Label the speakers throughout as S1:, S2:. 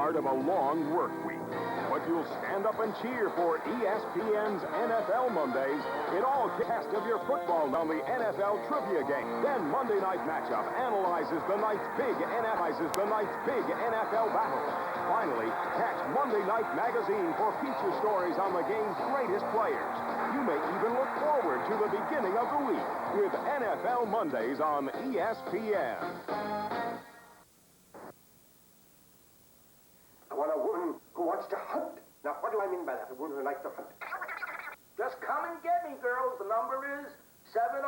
S1: start of a long work week. But you'll stand up and cheer for ESPN's NFL Mondays in all cast of your football on the NFL trivia game. Then Monday Night Matchup analyzes the night's big NFL battle. Finally, catch Monday Night Magazine for feature stories on the game's greatest players. You may even look forward to the beginning of the week with NFL Mondays on ESPN.
S2: I want a woman who wants to hunt. Now, what do I mean by that? A woman who likes to hunt.
S3: Just come and get me, girls. The number is 700.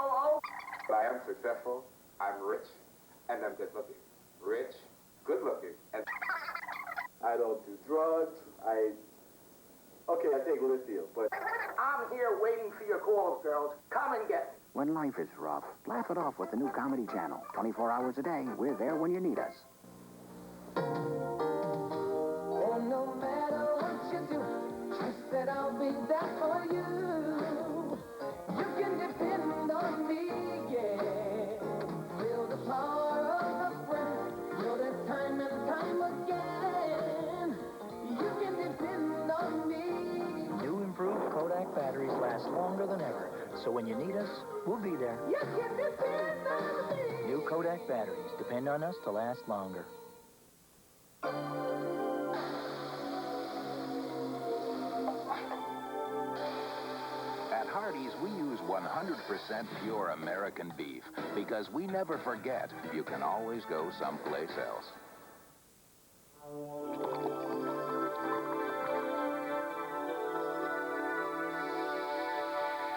S4: I am successful, I'm rich, and I'm good looking. Rich, good looking, and
S5: I don't do drugs. Okay, I take lithium, but
S3: I'm here waiting for your calls, girls. Come and get me.
S6: When life is rough, laugh it off with the new Comedy Channel. 24 hours a day, we're there when you need us.
S7: Oh, no matter what you do, trust that I'll be there for you. You can depend on me, yeah. Feel the power of a friend. Know that time and time again. You can depend on me.
S8: New improved Kodak batteries last longer than ever. So when you need us, we'll be there.
S7: You can depend on me.
S8: New Kodak batteries. Depend on us to last longer.
S9: At Hardee's, we use 100% pure American beef because we never forget you can always go someplace else.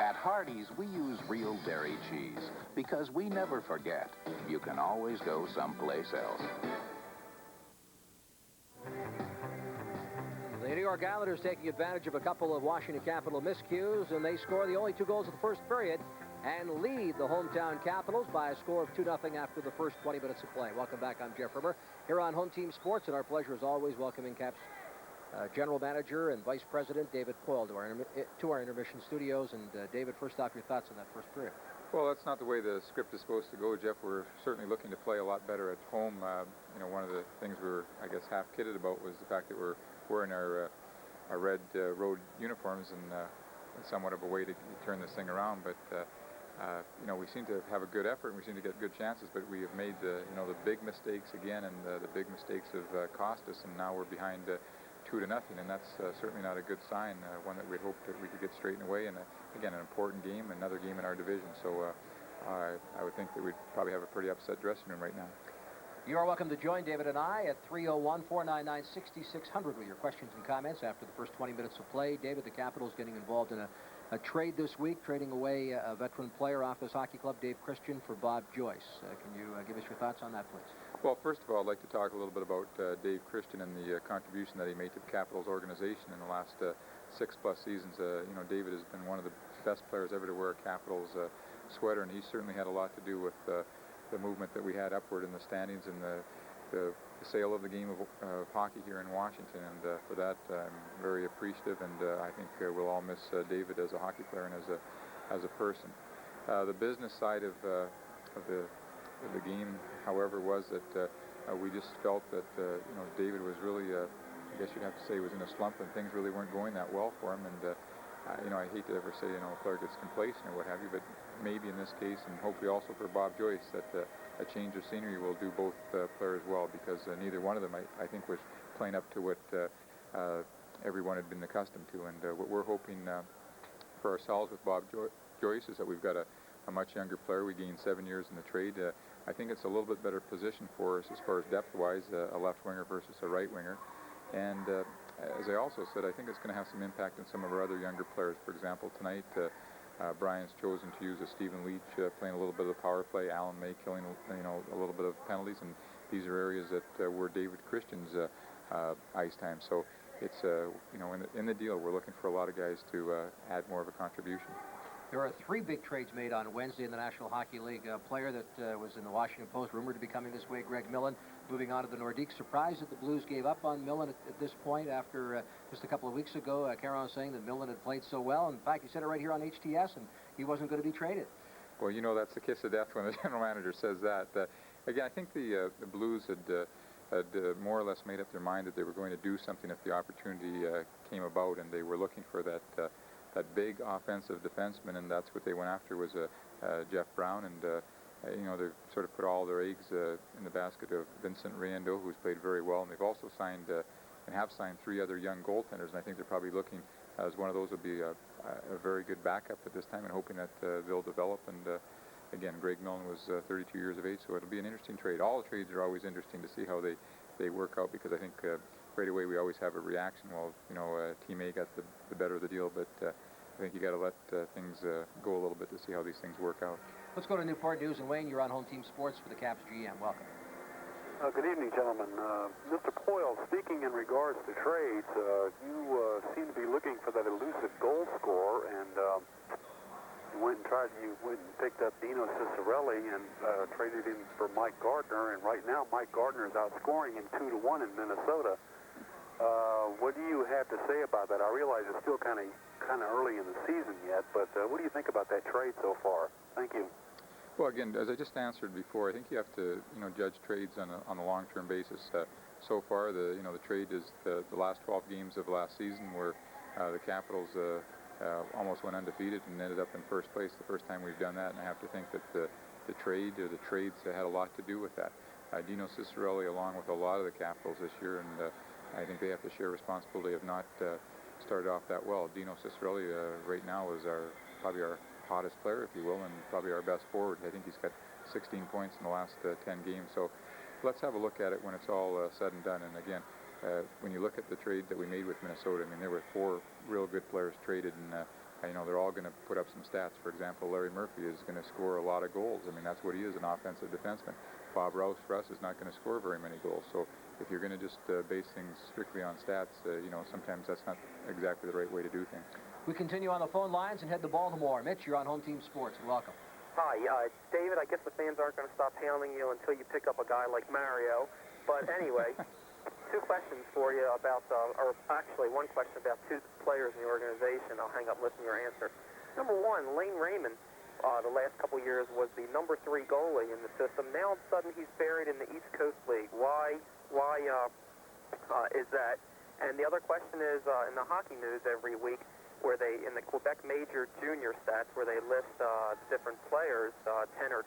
S9: At Hardee's, we use real dairy cheese because we never forget you can always go someplace else.
S10: The New York Islanders taking advantage of a couple of Washington Capitol miscues, and they score the only 2 goals of the first period and lead the hometown Capitals by a score of 2-0 after the first 20 minutes of play. Welcome back. I'm Jeff Rimmer here on Home Team Sports, and our pleasure as always welcoming Caps General Manager and Vice President David Poyle to our intermission studios. And David, first off, your thoughts on that first period.
S11: Well, that's not the way the script is supposed to go, Jeff. We're certainly looking to play a lot better at home. You know, one of the things we were, I guess, half kidded about was the fact that we're wearing our red road uniforms and somewhat of a way to turn this thing around. But you know, we seem to have a good effort and we seem to get good chances, but we have made the big mistakes again, and the big mistakes have cost us, and now we're behind 2-0, and that's certainly not a good sign. One that we'd hoped that we could get straightened away, and again, an important game, another game in our division. So I would think that we'd probably have a pretty upset dressing room right now.
S10: You are welcome to join David and I at 301-499-6600 with your questions and comments after the first 20 minutes of play. David, the Capitals getting involved in a trade this week, trading away a veteran player off this hockey club, Dave Christian, for Bob Joyce. Can you give us your thoughts on that, please?
S11: Well, first of all, I'd like to talk a little bit about Dave Christian and the contribution that he made to the Capitals organization in the last 6+ seasons. You know, David has been one of the best players ever to wear a Capitals sweater, and he certainly had a lot to do with the movement that we had upward in the standings and the sale of the game of hockey here in Washington. And for that, I'm very appreciative, and I think we'll all miss David as a hockey player and as a person. The business side of the game, however, was that we just felt that you know, David was really, I guess you'd have to say, was in a slump, and things really weren't going that well for him. And you know, I hate to ever say, you know, a player gets complacent or what have you, but maybe in this case, and hopefully also for Bob Joyce, that a change of scenery will do both players well, because neither one of them, I think, was playing up to what everyone had been accustomed to. And what we're hoping for ourselves with Bob Joyce is that we've got a much younger player. We gained 7 years in the trade. I think it's a little bit better position for us as far as depth-wise, a left winger versus a right winger. And as I also said, I think it's going to have some impact on some of our other younger players. For example, tonight, Brian's chosen to use a Stephen Leach playing a little bit of the power play, Alan May killing, you know, a little bit of penalties, and these are areas that were David Christian's ice time. So it's, you know, in the deal, we're looking for a lot of guys to add more of a contribution.
S10: There are 3 big trades made on Wednesday in the National Hockey League. A player that was in the Washington Post, rumored to be coming this way, Greg Millen, moving on to the Nordiques. Surprised that the Blues gave up on Millen at this point after just a couple of weeks ago, Caron was saying that Millen had played so well. In fact, he said it right here on HTS, and he wasn't going to be traded.
S11: Well, you know, that's the kiss of death when the general manager says that. Again, I think the Blues had had more or less made up their mind that they were going to do something if the opportunity came about, and they were looking for that big offensive defenseman, and that's what they went after was Jeff Brown, and you know, they've sort of put all their eggs in the basket of Vincent Riendo, who's played very well, and they've also signed and have signed 3 other young goaltenders, and I think they're probably looking as one of those would be a very good backup at this time, and hoping that they'll develop. And again, Greg Millen was 32 years of age, so it'll be an interesting trade. All the trades are always interesting to see how they work out, because I think right away we always have a reaction. Well, you know, Team A got the better of the deal, but I think you got to let things go a little bit to see how these things work out.
S10: Let's go to Newport News, and Wayne, you're on Home Team Sports for the Caps GM. Welcome.
S12: Good evening, gentlemen. Mr. Poyle, speaking in regards to trades, you seem to be looking for that elusive goal scorer, and you went and picked up Dino Ciccarelli and traded him for Mike Gardner, and right now Mike Gardner is outscoring him 2-1 in Minnesota. What do you have to say about that? I realize it's still kind of early in the season yet, but what do you think about that trade so far? Thank you.
S11: Well, again, as I just answered before, I think you have to, you know, judge trades on a long-term basis. So far, the trade is the last 12 games of last season, where the Capitals almost went undefeated and ended up in first place the first time we've done that, and I have to think that the trade or the trades had a lot to do with that. Dino Ciccarelli, along with a lot of the Capitals this year, and I think they have to share responsibility of not started off that well. Dino Ciccarelli right now is probably our hottest player, if you will, and probably our best forward. I think he's got 16 points in the last 10 games. So let's have a look at it when it's all said and done. And again, when you look at the trade that we made with Minnesota, I mean, there were 4 real good players traded, and you know, they're all going to put up some stats. For example, Larry Murphy is going to score a lot of goals. I mean, that's what he is, an offensive defenseman. Bob Rouse, for us, is not going to score very many goals. So if you're going to just base things strictly on stats, you know, sometimes that's not exactly the right way to do things.
S10: We continue on the phone lines and head to Baltimore. Mitch, you're on Home Team Sports. Welcome.
S13: Hi, David. I guess the fans aren't going to stop hounding you until you pick up a guy like Mario. But anyway, 2 questions for you about, or actually 1 question about 2 players in the organization. I'll hang up and listen to your answer. Number 1, Lane Raymond, the last couple years was the number 3 goalie in the system. Now all of a sudden he's buried in the East Coast League. Why is that? And the other question is, in the hockey news every week, where they, in the Quebec Major Junior stats, where they list different players, 10 or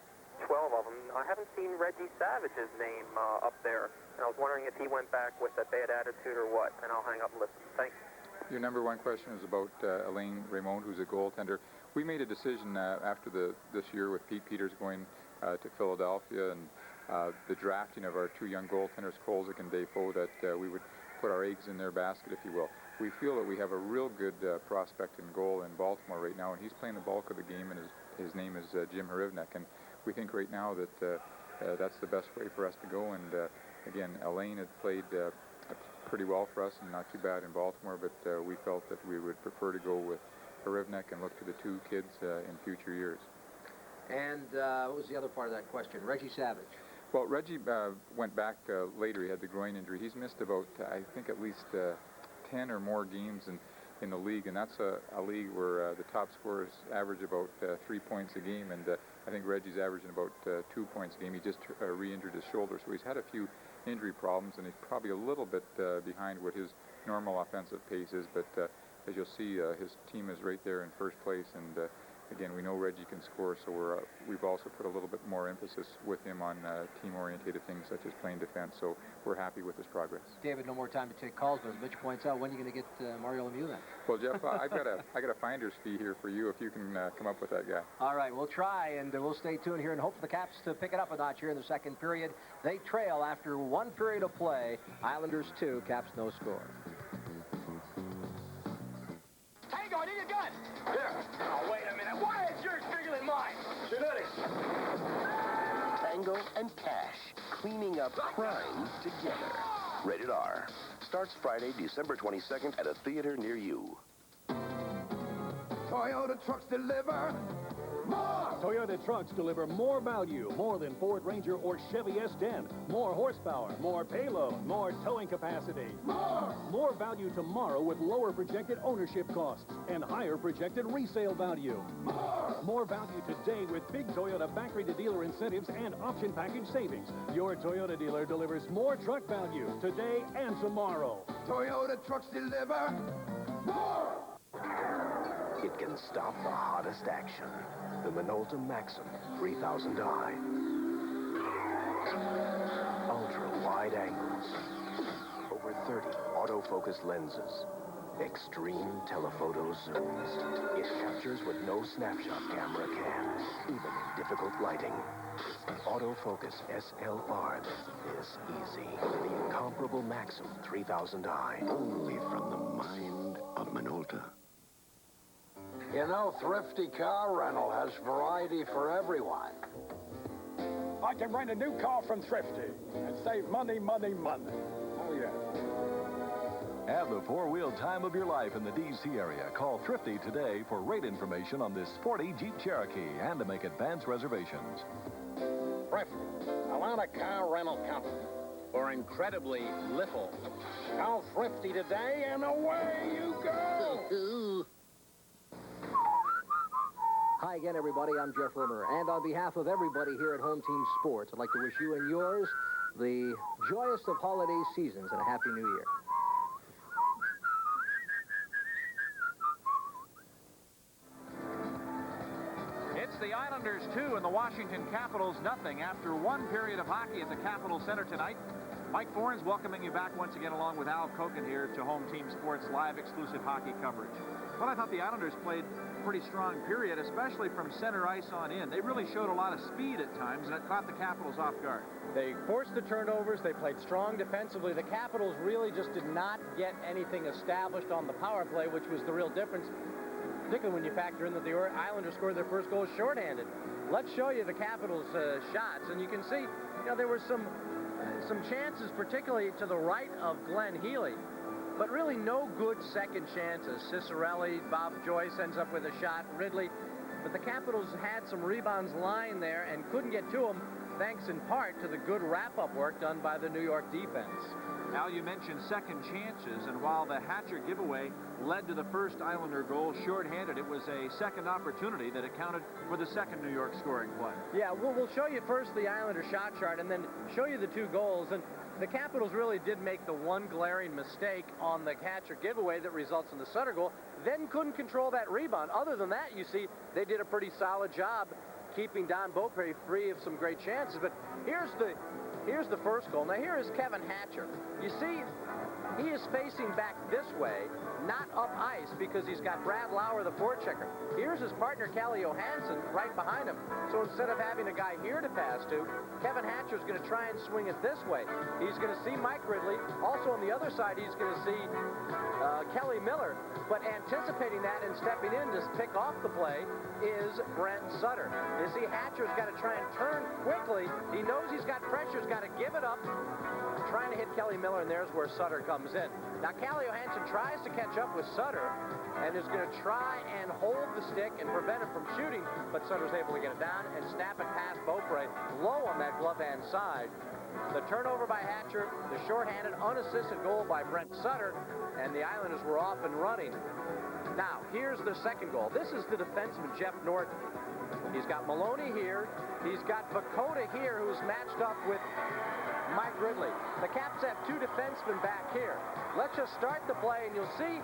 S13: 12 of them, I haven't seen Reggie Savage's name up there. And I was wondering if he went back with a bad attitude or what. And I'll hang up and listen. Thanks.
S11: Your number 1 question is about Alain Raymond, who's a goaltender. We made a decision after this year with Pete Peters going to Philadelphia and the drafting of our 2 young goaltenders, Kolzig and Defoe, that we would put our eggs in their basket, if you will. We feel that we have a real good prospect in goal in Baltimore right now, and he's playing the bulk of the game, and his name is Jim Hrivnik, and we think right now that that's the best way for us to go. And again, Alain had played pretty well for us and not too bad in Baltimore, but we felt that we would prefer to go with Hrivnik and look to the 2 kids in future years.
S10: And what was the other part of that question? Reggie Savage.
S11: Well, Reggie went back later. He had the groin injury. He's missed about, I think, at least 10 or more games in the league, and that's a league where the top scorers average about 3 points a game, and I think Reggie's averaging about 2 points a game. He just re-injured his shoulder, so he's had a few injury problems, and he's probably a little bit behind what his normal offensive pace is, but as you'll see, his team is right there in first place, and again, we know Reggie can score, so we've also put a little bit more emphasis with him on team-orientated things such as playing defense, so we're happy with his progress.
S10: David, no more time to take calls, but as Mitch points out, when are you going to get Mario Lemieux then?
S11: Well, Jeff, I got a finder's fee here for you if you can come up with that guy.
S10: All right, we'll try, and we'll stay tuned here and hope for the Caps to pick it up a notch here in the second period. They trail after 1 period of play. Islanders 2, Caps no score.
S3: Hang on, need a gun. Here. Oh, wait a minute. Why is yours bigger than mine? Genetics.
S14: Tango and Cash, cleaning up crime together. Rated R. Starts Friday, December 22nd at a theater near you.
S7: Toyota trucks deliver more
S15: Toyota trucks deliver more value, more than Ford Ranger or Chevy S10. More horsepower, more payload, more towing capacity. More value tomorrow with lower projected ownership costs and higher projected resale value. More value today with big Toyota factory-to-dealer incentives and option package savings. Your Toyota dealer delivers more truck value today and tomorrow.
S16: Toyota trucks deliver more!
S14: It can stop the hottest action. The Minolta Maxim 3000i. Ultra-wide angles. Over 30 autofocus lenses. Extreme telephoto zooms. It captures what no snapshot camera can, even in difficult lighting. It's the autofocus SLR that's this easy. The incomparable Maxim 3000i.
S17: Only from the mind of Minolta.
S18: You know, Thrifty Car Rental has variety for everyone.
S3: I can rent a new car from Thrifty and save money, money, money. Oh, yeah.
S19: Have the four-wheel time of your life in the D.C. area. Call Thrifty today for rate information on this sporty Jeep Cherokee and to make advance reservations.
S18: Thrifty, a lot of car rental company for incredibly little. Call Thrifty today and away you go!
S10: Hi again, everybody. I'm Jeff Rimmer. And on behalf of everybody here at Home Team Sports, I'd like to wish you and yours the joyous of holiday seasons and a Happy New Year.
S20: It's the Islanders 2 and the Washington Capitals nothing after one period of hockey at the Capitol Center tonight. Mike Forens welcoming you back once again along with Al Koken here to Home Team Sports live exclusive hockey coverage. Well, I thought the Islanders played a pretty strong period, especially from center ice on in. They really showed a lot of speed at times, and it caught the Capitals off guard.
S21: They forced the turnovers. They played strong defensively. The Capitals really just did not get anything established on the power play, which was the real difference, particularly when you factor in that the Islanders scored their first goal shorthanded. Let's show you the Capitals' shots, and you can see, you know, there were some chances, particularly to the right of Glenn Healy, but really no good second chances. Cicerelli, Bob Joyce ends up with a shot, Ridley, but the Capitals had some rebounds lying there and couldn't get to them, thanks in part to the good wrap-up work done by the New York defense.
S20: Al, you mentioned second chances, and while the Hatcher giveaway led to the first Islander goal shorthanded, it was a second opportunity that accounted for the second New York scoring play.
S21: Yeah, we'll show you first the Islander shot chart and then show you the two goals. And the Capitals really did make the one glaring mistake on the Hatcher giveaway that results in the Sutter goal, then couldn't control that rebound. Other than that, you see, they did a pretty solid job keeping Don Beaupre free of some great chances. But here's the first goal. Now here is Kevin Hatcher. You see, he is facing back this way, not up ice, because he's got Brad Lauer, the forechecker. Here's his partner, Calle Johansson, right behind him. So instead of having a guy here to pass to, Kevin Hatcher's going to try and swing it this way. He's going to see Mike Ridley. Also on the other side, he's going to see Kelly Miller. But anticipating that and stepping in to pick off the play is Brent Sutter. You see, Hatcher's got to try and turn quickly. He knows he's got pressure, he's got to give it up. Trying to hit Kelly Miller, and there's where Sutter comes in. Now, Calle Johansson tries to catch up with Sutter and is going to try and hold the stick and prevent him from shooting, but Sutter's able to get it down and snap it past Beaupre low on that glove hand side. The turnover by Hatcher, the shorthanded, unassisted goal by Brent Sutter, and the Islanders were off and running. Now, here's the second goal. This is the defenseman, Jeff Norton. He's got Maloney here. He's got Vakota here, who's matched up with Mike Ridley. The Caps have two defensemen back here. Let's just start the play, and you'll see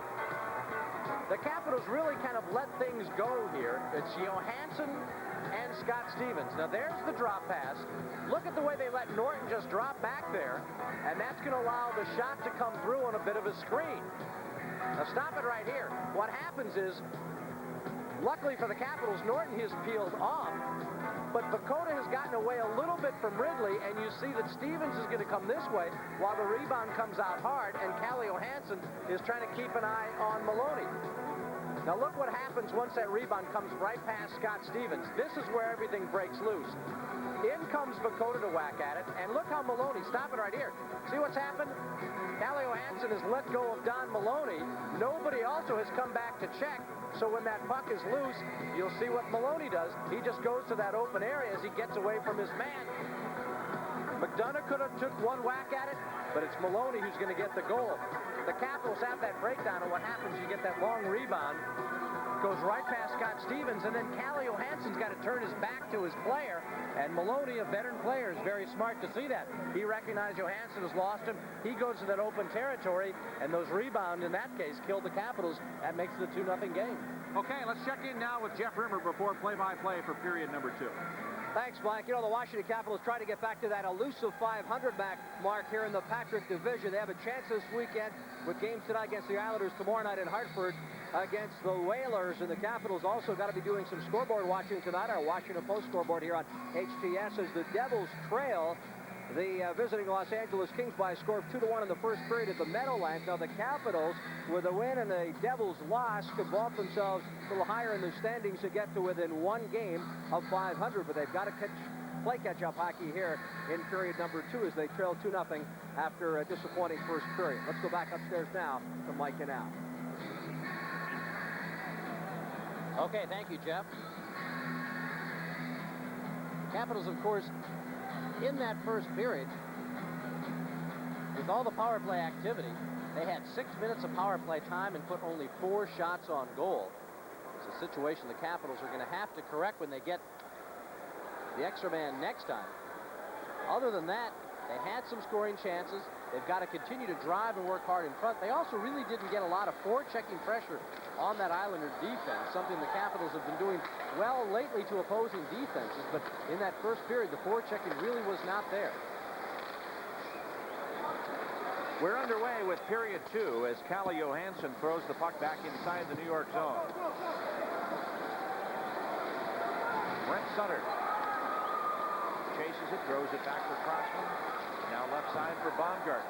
S21: the Capitals really kind of let things go here. It's Johansson and Scott Stevens. Now, there's the drop pass. Look at the way they let Norton just drop back there, and that's going to allow the shot to come through on a bit of a screen. Now, stop it right here. What happens is, luckily for the Capitals, Norton has peeled off, but Vakota has gotten away a little bit from Ridley, and you see that Stevens is going to come this way while the rebound comes out hard, and Calle Johansson is trying to keep an eye on Maloney. Now look what happens once that rebound comes right past Scott Stevens. This is where everything breaks loose. In comes Vakota to whack at it, and look how Maloney, stop it right here. See what's happened? Calle Johansson Johansson has let go of Don Maloney. Nobody also has come back to check. So when that puck is loose, you'll see what Maloney does. He just goes to that open area as he gets away from his man. McDonough could have took one whack at it, but it's Maloney who's going to get the goal. The Capitals have that breakdown, and what happens, you get that long rebound, goes right past Scott Stevens, and then Calle Johansson's got to turn his back to his player, and Maloney, a veteran player, is very smart to see that. He recognized Johansson has lost him. He goes to that open territory, and those rebounds, in that case, killed the Capitals. That makes it a 2-0 game.
S20: Okay, let's check in now with Jeff Rimmer before play-by-play for period number 2.
S10: Thanks, Mike. You know, the Washington Capitals try to get back to that elusive 500 mark here in the Patrick Division. They have a chance this weekend with games tonight against the Islanders, tomorrow night in Hartford against the Whalers. And the Capitals also got to be doing some scoreboard watching tonight. Our Washington Post scoreboard here on HTS as the Devils trail the visiting Los Angeles Kings by a score of 2-1 in the first period at the Meadowlands. Now the Capitals, with a win and the Devils' loss, could vault themselves a little higher in the standings to get to within one game of 500. But they've got to play catch-up hockey here in period number 2 as they trail 2-0 after a disappointing first period. Let's go back upstairs now to Mike and Al.
S21: Okay, thank you, Jeff. Capitals, of course, in that first period, with all the power play activity, they had 6 minutes of power play time and put only 4 shots on goal. It's a situation the Capitals are going to have to correct when they get the extra man next time. Other than that, they had some scoring chances. They've got to continue to drive and work hard in front. They also really didn't get a lot of forechecking pressure on that Islander defense, something the Capitals have been doing well lately to opposing defenses, but in that first period, the forechecking really was not there.
S20: We're underway with period 2 as Calle Johansson throws the puck back inside the New York zone. Brent Sutter chases it, throws it back for Crossman. Now left side for Baumgartner.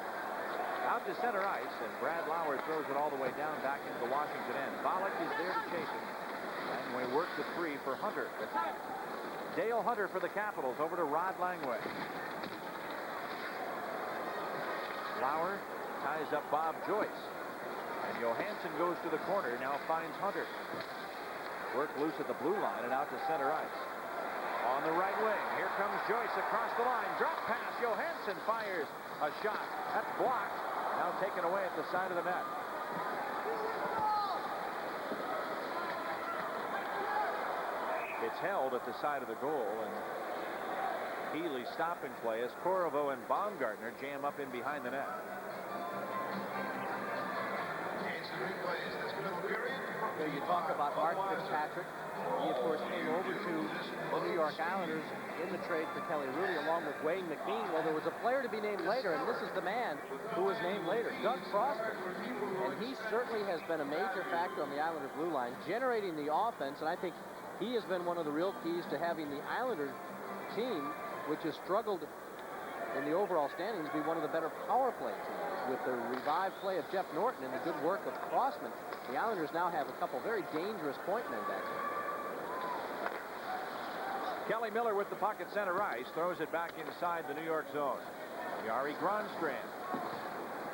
S20: Out to center ice, and Brad Lauer throws it all the way down back into the Washington end. Bollock is there to chase it. And we work the 3 for Hunter. Dale Hunter for the Capitals over to Rod Langway. Lauer ties up Bob Joyce. And Johansson goes to the corner, now finds Hunter. Work loose at the blue line and out to center ice. On the right wing, here comes Joyce across the line. Drop pass, Johansson fires a shot. That's blocked. Now taken away at the side of the net. It's held at the side of the goal, and Healy stopping play as Corvo and Baumgartner jam up in behind the net.
S10: You talk about Mark Fitzpatrick. He, of course, came over to the New York Islanders in the trade for Kelly Rudy along with Wayne McKean. Well, there was a player to be named later, and this is the man who was named later, Doug Frosty. And he certainly has been a major factor on the Islander blue line, generating the offense, and I think he has been one of the real keys to having the Islander team, which has struggled in the overall standings, be one of the better power play teams. With the revived play of Jeff Norton and the good work of Crossman, the Islanders now have a couple very dangerous point men back there.
S20: Kelly Miller with the puck at center ice, throws it back inside the New York zone. Yari Gronstrand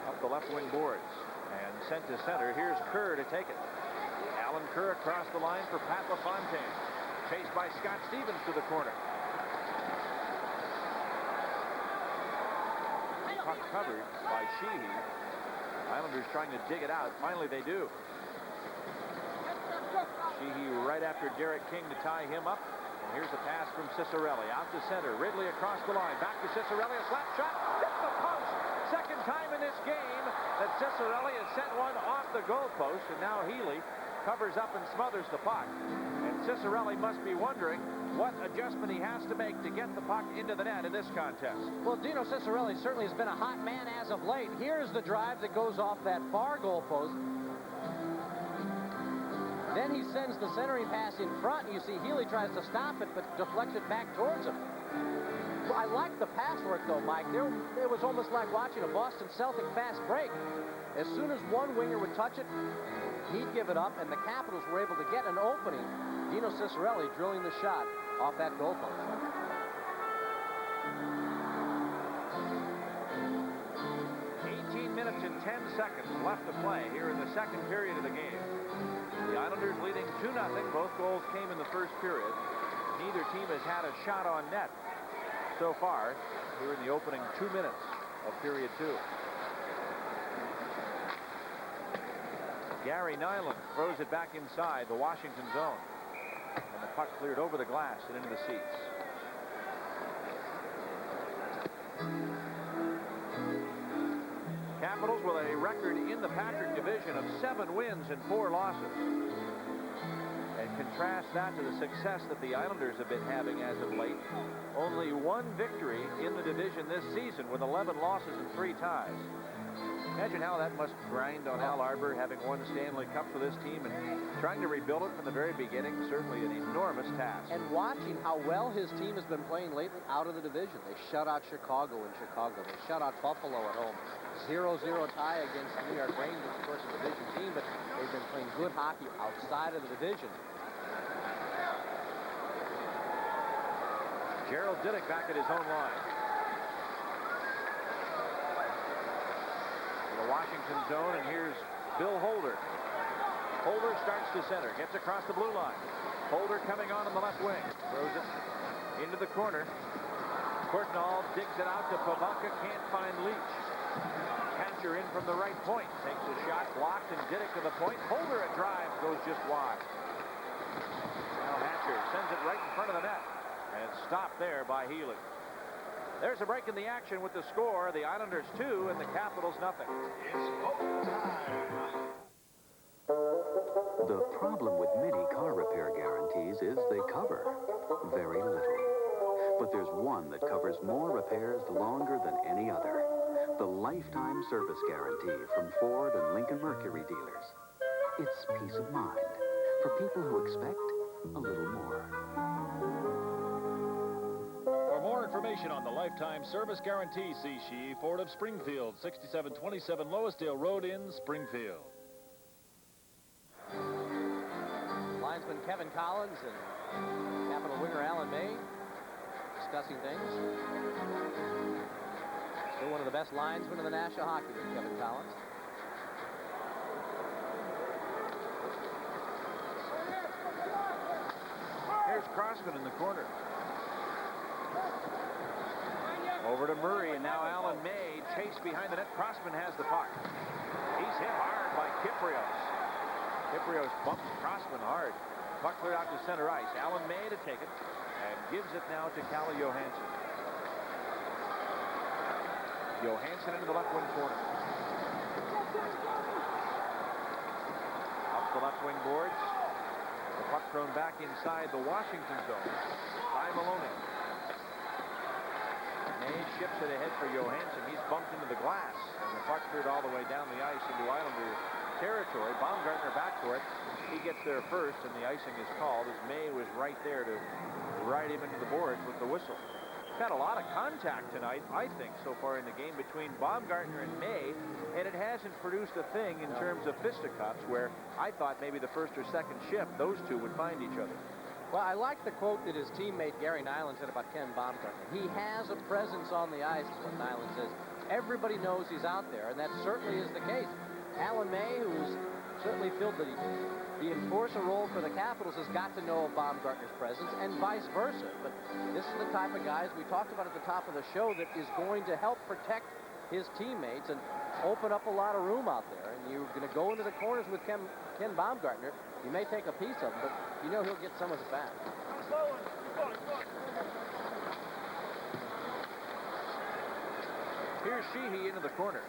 S20: up the left wing boards and sent to center. Here's Kerr to take it. Alan Kerr across the line for Pat LaFontaine. Chased by Scott Stevens to the corner. Puck covered by Sheehy. Islanders trying to dig it out. Finally they do. Sheehy right after Derek King to tie him up. And here's a pass from Cicerelli out to center. Ridley across the line. Back to Cicerelli. A slap shot. Hits the post. Second time in this game that Cicerelli has sent one off the goalpost. And now Healy covers up and smothers the puck. And Cicerelli must be wondering what adjustment he has to make to get the puck into the net in this contest.
S21: Well, Dino Cicerelli certainly has been a hot man as of late. Here's the drive that goes off that far goalpost. Then he sends the centering pass in front, and you see Healy tries to stop it, but deflects it back towards him. Well, I like the pass work, though, Mike. It was almost like watching a Boston Celtic fast break. As soon as one winger would touch it, he'd give it up, and the Capitals were able to get an opening. Dino Cicerelli drilling the shot off that goalpost.
S20: 18 minutes in 10 seconds left to play here in the second period of the game. The Islanders leading 2-0. Both goals came in the first period. Neither team has had a shot on net so far here in the opening 2 minutes of period 2. Gary Nyland throws it back inside the Washington zone. And the puck cleared over the glass and into the seats. Capitals with a record in the Patrick division of 7 wins and 4 losses. And contrast that to the success that the Islanders have been having as of late. Only 1 victory in the division this season with 11 losses and 3 ties. Imagine how that must grind on Al Arbor, having won Stanley Cups with this team and trying to rebuild it from the very beginning. Certainly an enormous task.
S10: And watching how well his team has been playing lately out of the division. They shut out Chicago in Chicago. They shut out Buffalo at home. 0-0 tie against the New York Rangers, of course, a division team, but they've been playing good hockey outside of the division.
S20: Gerald Diddick back at his own line. The Washington zone, and here's Bill Holder. Holder starts to center, gets across the blue line. Holder coming on the left wing, throws it into the corner. Courtnall digs it out to Pavelka, can't find Leach. Hatcher in from the right point, takes a shot, blocked, and Diddick to the point. Holder at drive, goes just wide. Now Hatcher sends it right in front of the net, and stopped there by Healy. There's a break in the action with the score. The Islanders 2 and the Capitals nothing.
S1: The problem with many car repair guarantees is they cover very little. But there's one that covers more repairs longer than any other. The lifetime service guarantee from Ford and Lincoln Mercury dealers. It's peace of mind for people who expect a little more.
S19: For more information on the lifetime service guarantee, see Shee Ford of Springfield, 6727 Loisdale Road in Springfield.
S10: Linesman Kevin Collins and Capital winger Alan May discussing things. Still one of the best linesmen in the National Hockey League, Kevin Collins.
S20: Here's Crossman in the corner. Over to Murray, and now Alan May chased behind the net. Crossman has the puck. He's hit hard by Kyprios. Kyprios bumps Crossman hard. Puck cleared out to center ice. Alan May to take it and gives it now to Kalle Johansson. Johansson into the left wing corner. Up the left wing boards. The puck thrown back inside the Washington zone by Maloney. May ships it ahead for Johansson. He's bumped into the glass, and the puck cleared all the way down the ice into Islander territory. Baumgartner back for it. He gets there first, and the icing is called as May was right there to ride him into the boards with the whistle. Had a lot of contact tonight, I think, so far in the game between Baumgartner and May, and it hasn't produced a thing in terms of fisticuffs where I thought maybe the first or second shift, those two would find each other.
S10: Well, I like the quote that his teammate Gary Nyland said about Ken Baumgartner. He has a presence on the ice, is what Nyland says. Everybody knows he's out there, and that certainly is the case. Alan May, who's certainly filled the enforcer role for the Capitals, has got to know of Baumgartner's presence, and vice versa. But this is the type of guy, as we talked about at the top of the show, that is going to help protect his teammates and open up a lot of room out there. And you're going to go into the corners with Ken Baumgartner. You may take a piece of him, but you know he'll get some of it back.
S20: Here's Sheehy into the corner.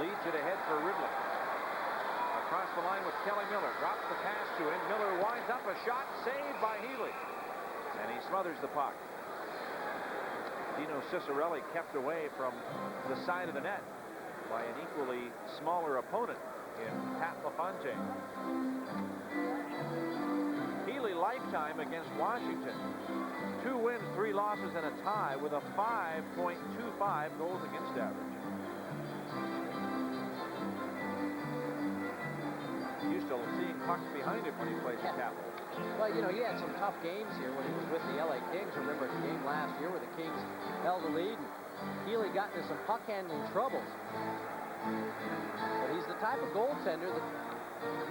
S20: Leads it ahead for Ridley. Across the line with Kelly Miller. Drops the pass to him. Miller winds up a shot. Saved by Healy. And he smothers the puck. Dino Cicerelli kept away from the side of the net by an equally smaller opponent in Pat LaFontaine. Healy lifetime against Washington. 2 wins, 3 losses, and a tie with a 5.25 goals against average. Used to seeing pucks behind him when he plays the Capitals.
S10: Well, you know, he had some tough games here when he was with the LA Kings. Remember the game last year where the Kings held the lead and Healy got into some puck handling troubles. But he's the type of goaltender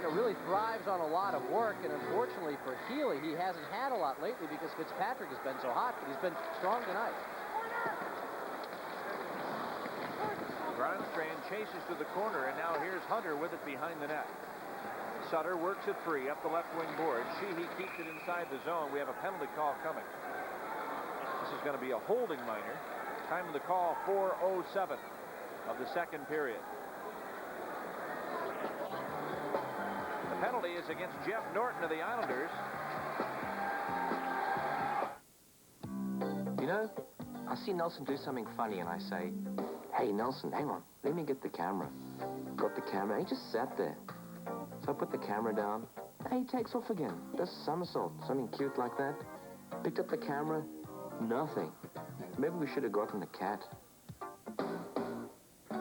S10: that really thrives on a lot of work, and unfortunately for Healy, he hasn't had a lot lately because Fitzpatrick has been so hot, but he's been strong tonight.
S20: Grindstrand chases to the corner, and now here's Hunter with it behind the net. Sutter works it free up the left wing board. Sheehy keeps it inside the zone. We have a penalty call coming. This is going to be a holding minor. Time of the call, 4:07 of the second period. The penalty is against Jeff Norton of the Islanders.
S2: You know, I see Nelson do something funny, and I say, "Hey, Nelson, hang on. Let me get the camera." Got the camera. He just sat there. So I put the camera down. And he takes off again. Does a somersault. Something cute like that. Picked up the camera. Nothing. Maybe we should have gotten a cat.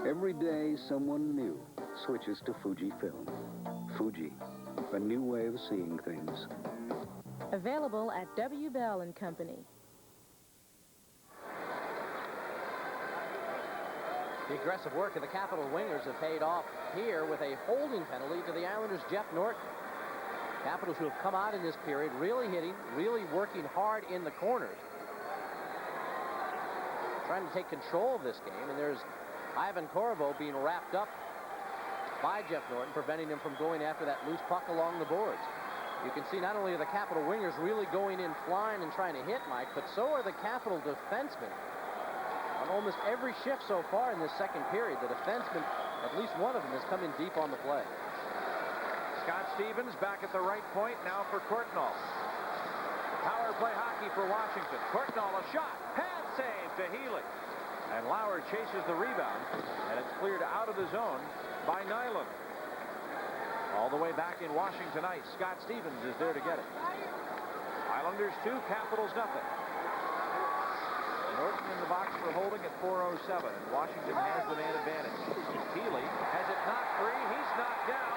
S17: Every day, someone new switches to Fujifilm. Fuji, a new way of seeing things.
S22: Available at W. Bell & Company.
S10: The aggressive work of the Capital Wingers have paid off here with a holding penalty to the Islanders' Jeff Norton. Capitals who have come out in this period really hitting, really working hard in the corners. Trying to take control of this game, and there's Ivan Korovo being wrapped up by Jeff Norton, preventing him from going after that loose puck along the boards. You can see not only are the Capital Wingers really going in flying and trying to hit Mike, but so are the Capital defensemen. On almost every shift so far in this second period, the defenseman, at least one of them, has come in deep on the play.
S20: Scott Stevens back at the right point now for Courtnall. Power play hockey for Washington. Courtnall a shot. Pad save to Healy. And Lauer chases the rebound, and it's cleared out of the zone by Nyland. All the way back in Washington ice, Scott Stevens is there to get it. Islanders 2, Capitals nothing. Norton in the box for holding at 4:07, and Washington has the man advantage. Healy has it knocked free. He's knocked down.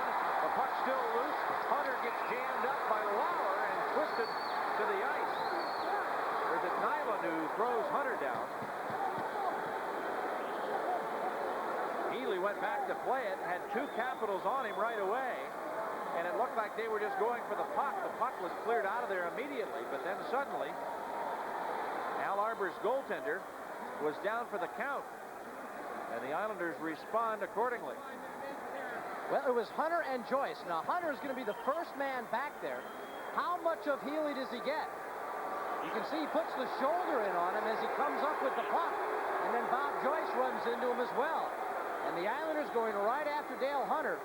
S20: The puck's still loose. Hunter gets jammed up by Lauer and twisted to the ice. Or is it Nyland who throws Hunter down? Healy went back to play it, had two Capitals on him right away, and it looked like they were just going for the puck. The puck was cleared out of there immediately, but then suddenly Al Arbor's goaltender was down for the count, and the Islanders respond accordingly.
S10: Well, it was Hunter and Joyce. Now, Hunter is going to be the first man back there. How much of Healy does he get? You can see he puts the shoulder in on him as he comes up with the puck, and then Bob Joyce runs into him as well. And the Islanders going right after Dale Hunter,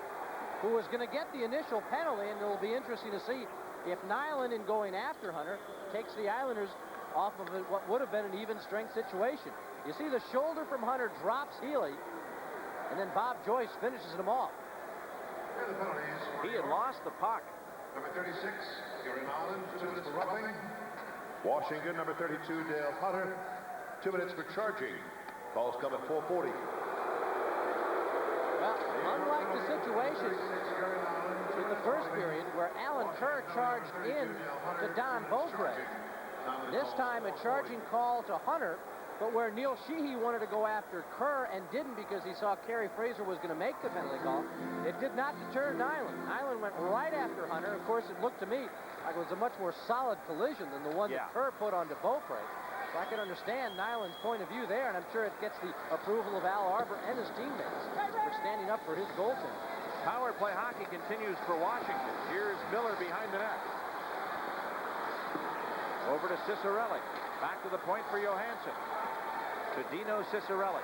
S10: who was going to get the initial penalty, and it'll be interesting to see if Nyland, in going after Hunter, takes the Islanders off of what would have been an even strength situation. You see the shoulder from Hunter drops Healy, and then Bob Joyce finishes him off.
S20: He had lost the puck.
S23: Number 36, you're in Ireland, 2 minutes for roughing. Washington, number 32, Dale Hunter, 2 minutes for charging. Calls come at 4:40.
S10: Well, unlike the situation in the first period where Alan Kerr charged in to Don Beaupre, this time a charging call to Hunter, but where Neil Sheehy wanted to go after Kerr and didn't because he saw Kerry Fraser was going to make the penalty call, it did not deter Nyland. Nyland went right after Hunter. Of course, it looked to me like it was a much more solid collision than the one that Kerr put onto Beaupre. So I can understand Nyland's point of view there, and I'm sure it gets the approval of Al Arbor and his teammates for standing up for his goaltender.
S20: Power play hockey continues for Washington. Here's Miller behind the net. Over to Cicerelli. Back to the point for Johansson. To Dino Cicerelli.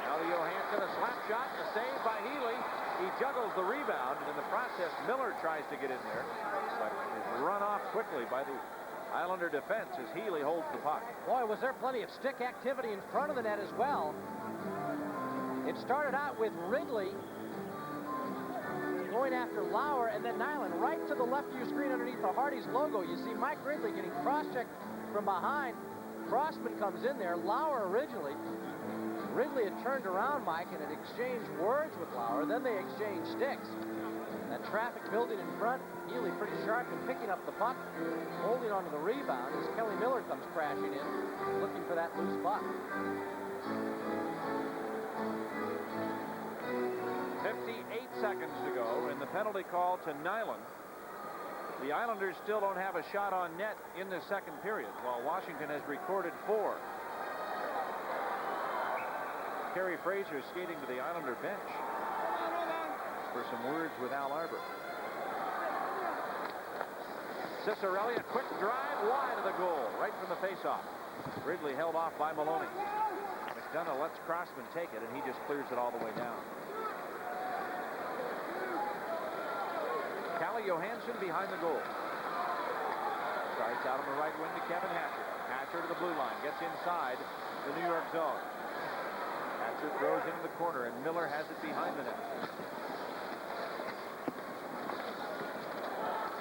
S20: Now to Johansson, a slap shot, a save by Healy. He juggles the rebound, and in the process, Miller tries to get in there, but is run off quickly by the Islander defense as Healy holds the puck.
S10: Boy, was there plenty of stick activity in front of the net as well. It started out with Ridley going after Lauer, and then Nyland right to the left of your screen underneath the Hardy's logo. You see Mike Ridley getting cross-checked from behind. Crossman comes in there. Lauer originally. Ridley had turned around, Mike, and had exchanged words with Lauer. Then they exchanged sticks. That traffic building in front, Healy pretty sharp and picking up the puck, holding onto the rebound as Kelly Miller comes crashing in, looking for that loose puck.
S20: 58 seconds to go, and the penalty call to Nyland. The Islanders still don't have a shot on net in the second period, while Washington has recorded 4. Kerry Fraser skating to the Islander bench for some words with Al Arbor. Cicerelli, a quick drive wide of the goal, right from the faceoff. Ridley held off by Maloney. McDonough lets Crossman take it, and he just clears it all the way down. Calle Johansson behind the goal. Starts out on the right wing to Kevin Hatcher. Hatcher to the blue line, gets inside the New York zone. Hatcher throws into the corner, and Miller has it behind the net.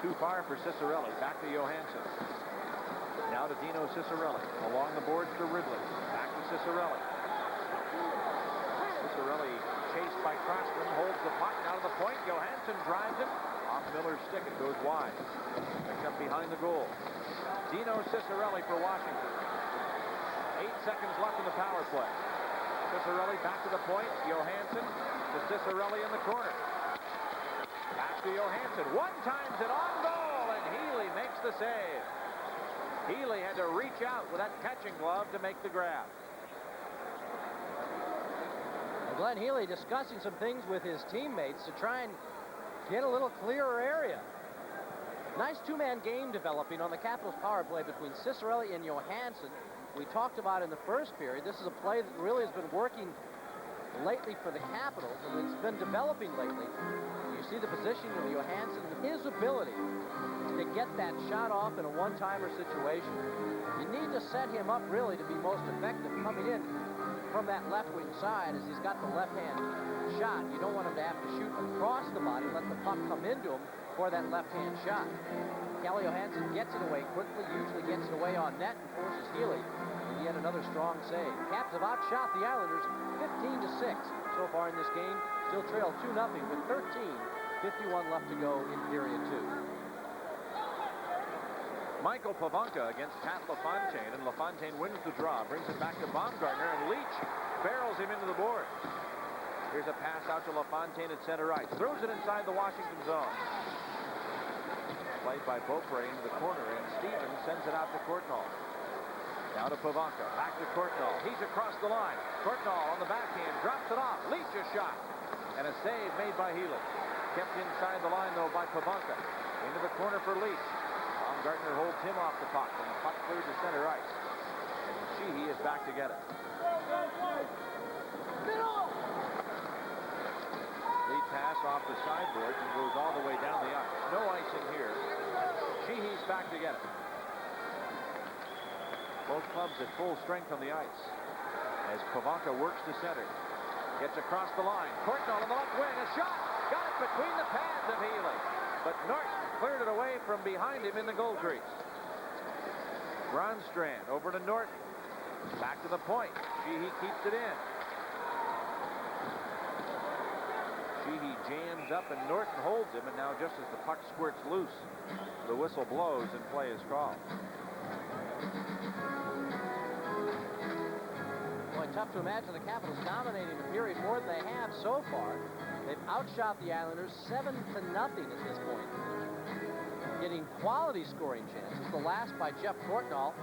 S20: Too far for Cicerelli. Back to Johansson. Now to Dino Cicerelli. Along the boards to Ridley. Back to Cicerelli. Cicerelli chased by Crossman. Holds the puck out of the point. Johansson drives it. Off Miller's stick. It goes wide. Picked up behind the goal. Dino Cicerelli for Washington. 8 seconds left in the power play. Cicerelli back to the point. Johansson to Cicerelli in the corner. Back to Johansson. One times it on goal, and Healy makes the save. Healy had to reach out with that catching glove to make the grab.
S10: Well, Glenn Healy discussing some things with his teammates to try and get a little clearer area. Nice two-man game developing on the Capitals power play between Cicerelli and Johansson. We talked about in the first period. This is a play that really has been working lately for the Capitals, and it's been developing lately. You see the position of Johansson, his ability to get that shot off in a one-timer situation. You need to set him up really to be most effective coming in from that left wing side as he's got the left-hand shot. You don't want him to have to shoot across the body, let the puck come into him for that left-hand shot. Calle Johansson gets it away quickly, usually gets it away on net and forces Healy. And yet another strong save. Caps have outshot the Islanders 15-6 so far in this game. Still trail 2-0 with 13:51 left to go in period 2.
S20: Michael Pavanka against Pat LaFontaine, and LaFontaine wins the draw, brings it back to Baumgartner, and Leach barrels him into the board. Here's a pass out to LaFontaine at center ice. Throws it inside the Washington zone. Played by Beaupre into the corner, and Stevens sends it out to Courtnall. Now to Pavanka, back to Courtnall. He's across the line. Courtnall on the backhand, drops it off. Leach a shot, and a save made by Healy. Kept inside the line, though, by Pavanka. Into the corner for Leach. Baumgartner holds him off the puck, and the puck cleared to center ice. And Sheehy is back to get it. Lead pass off the sideboards and goes all the way down the ice. No icing here. Sheehy's back to get it. Both clubs at full strength on the ice as Pavanka works to center. Gets across the line. Courtnall on the left wing. A shot. Got it between the pads of Healy. But Norton cleared it away from behind him in the goal crease. Gronstrand over to Norton. Back to the point. Sheehy keeps it in. Sheehy jams up and Norton holds him, and now just as the puck squirts loose, the whistle blows and play is called.
S10: Boy, tough to imagine the Capitals dominating the period more than they have so far. They've outshot the Islanders 7-0 at this point. Getting quality scoring chances. The last by Jeff Courtnall.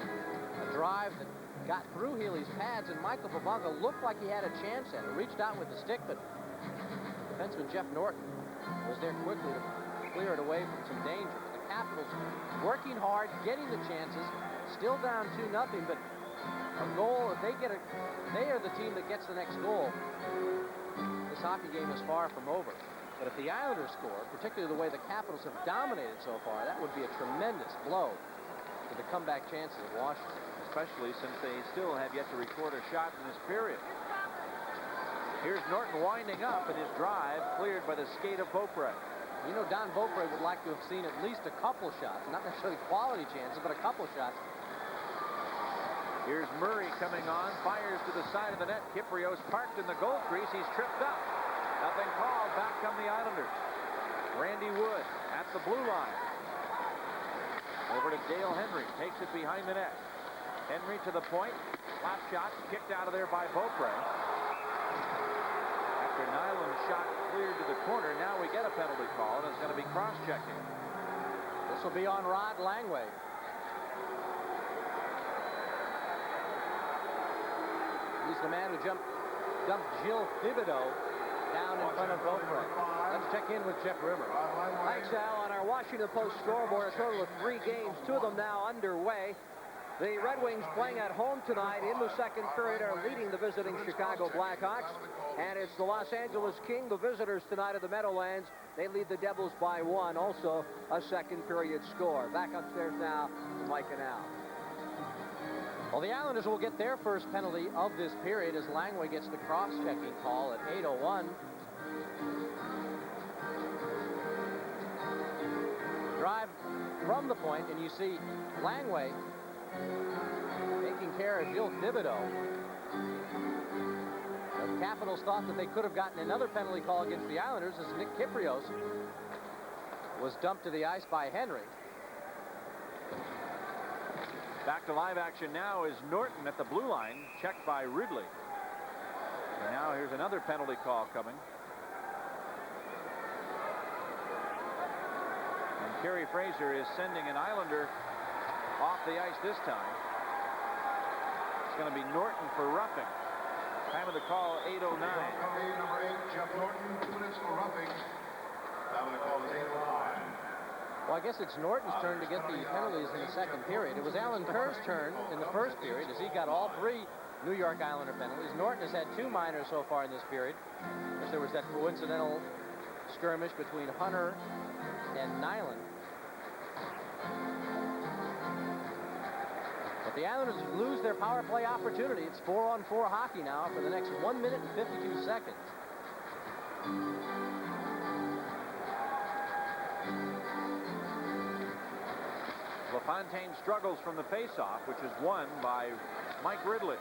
S10: A drive that got through Healy's pads, and Michael Pavanka looked like he had a chance at it. Reached out with the stick, but defenseman Jeff Norton was there quickly to clear it away from some danger. But the Capitals working hard, getting the chances. Still down 2-0, but a goal, if they get it, they are the team that gets the next goal. This hockey game is far from over. But if the Islanders score, particularly the way the Capitals have dominated so far, that would be a tremendous blow to the comeback chances of Washington.
S20: Especially since they still have yet to record a shot in this period. Here's Norton winding up, and his drive cleared by the skate of Beaupre.
S10: You know, Don Beaupre would like to have seen at least a couple shots. Not necessarily quality chances, but a couple shots.
S20: Here's Murray coming on, fires to the side of the net. Kiprios parked in the goal crease. He's tripped up. Nothing called. Back come the Islanders. Randy Wood at the blue line. Over to Dale Henry. Takes it behind the net. Henry to the point. Slap shot kicked out of there by Beaupre. After Nyland's shot cleared to the corner, now we get a penalty call, and it's going to be cross-checking.
S21: This will be on Rod Langway. He's the man who dumped Gilles Thibodeau down in front of Beaupre. Let's check in with Jeff Rimmer.
S10: Thanks, Al. On our Washington Post scoreboard, a total of 3 games, 2 of them now underway. The Red Wings playing at home tonight in the second period are leading the visiting Chicago Blackhawks. And it's the Los Angeles King, the visitors tonight at the Meadowlands. They lead the Devils by 1, also a second period score. Back upstairs now to Mike and Al.
S21: Well, the Islanders will get their first penalty of this period as Langway gets the cross-checking call at 8:01. Drive from the point, and you see Langway taking care of Gilles Thibodeau. The Capitals thought that they could have gotten another penalty call against the Islanders as Nick Kyprios was dumped to the ice by Henry.
S20: Back to live action now is Norton at the blue line, checked by Ridley. And now here's another penalty call coming. And Kerry Fraser is sending an Islander off the ice this time. It's going to be Norton for roughing. Time of the call, 8:09.
S23: Number 8, Jeff Norton, 2 minutes for roughing. Time of the call is 8:09.
S21: Well, I guess it's Norton's turn to get the penalties in the second period. It was Alan Kerr's turn in the first period as he got all 3 New York Islander penalties. Norton has had 2 minors so far in this period. As there was that coincidental skirmish between Hunter and Nyland. But the Islanders lose their power play opportunity. It's 4-on-4 hockey now for the next 1 minute and 52 seconds.
S20: LaFontaine struggles from the faceoff, which is won by Mike Ridley.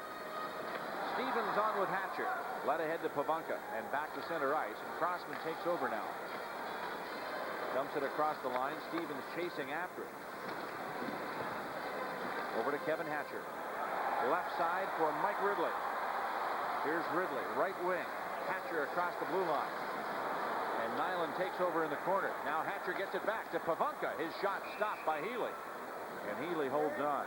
S20: Stevens on with Hatcher. Led ahead to Pavanka and back to center ice, and Crossman takes over now. Dumps it across the line. Stevens chasing after it. Over to Kevin Hatcher. Left side for Mike Ridley. Here's Ridley, right wing. Hatcher across the blue line. And Nyland takes over in the corner. Now Hatcher gets it back to Pavanka. His shot stopped by Healy. And Healy holds on.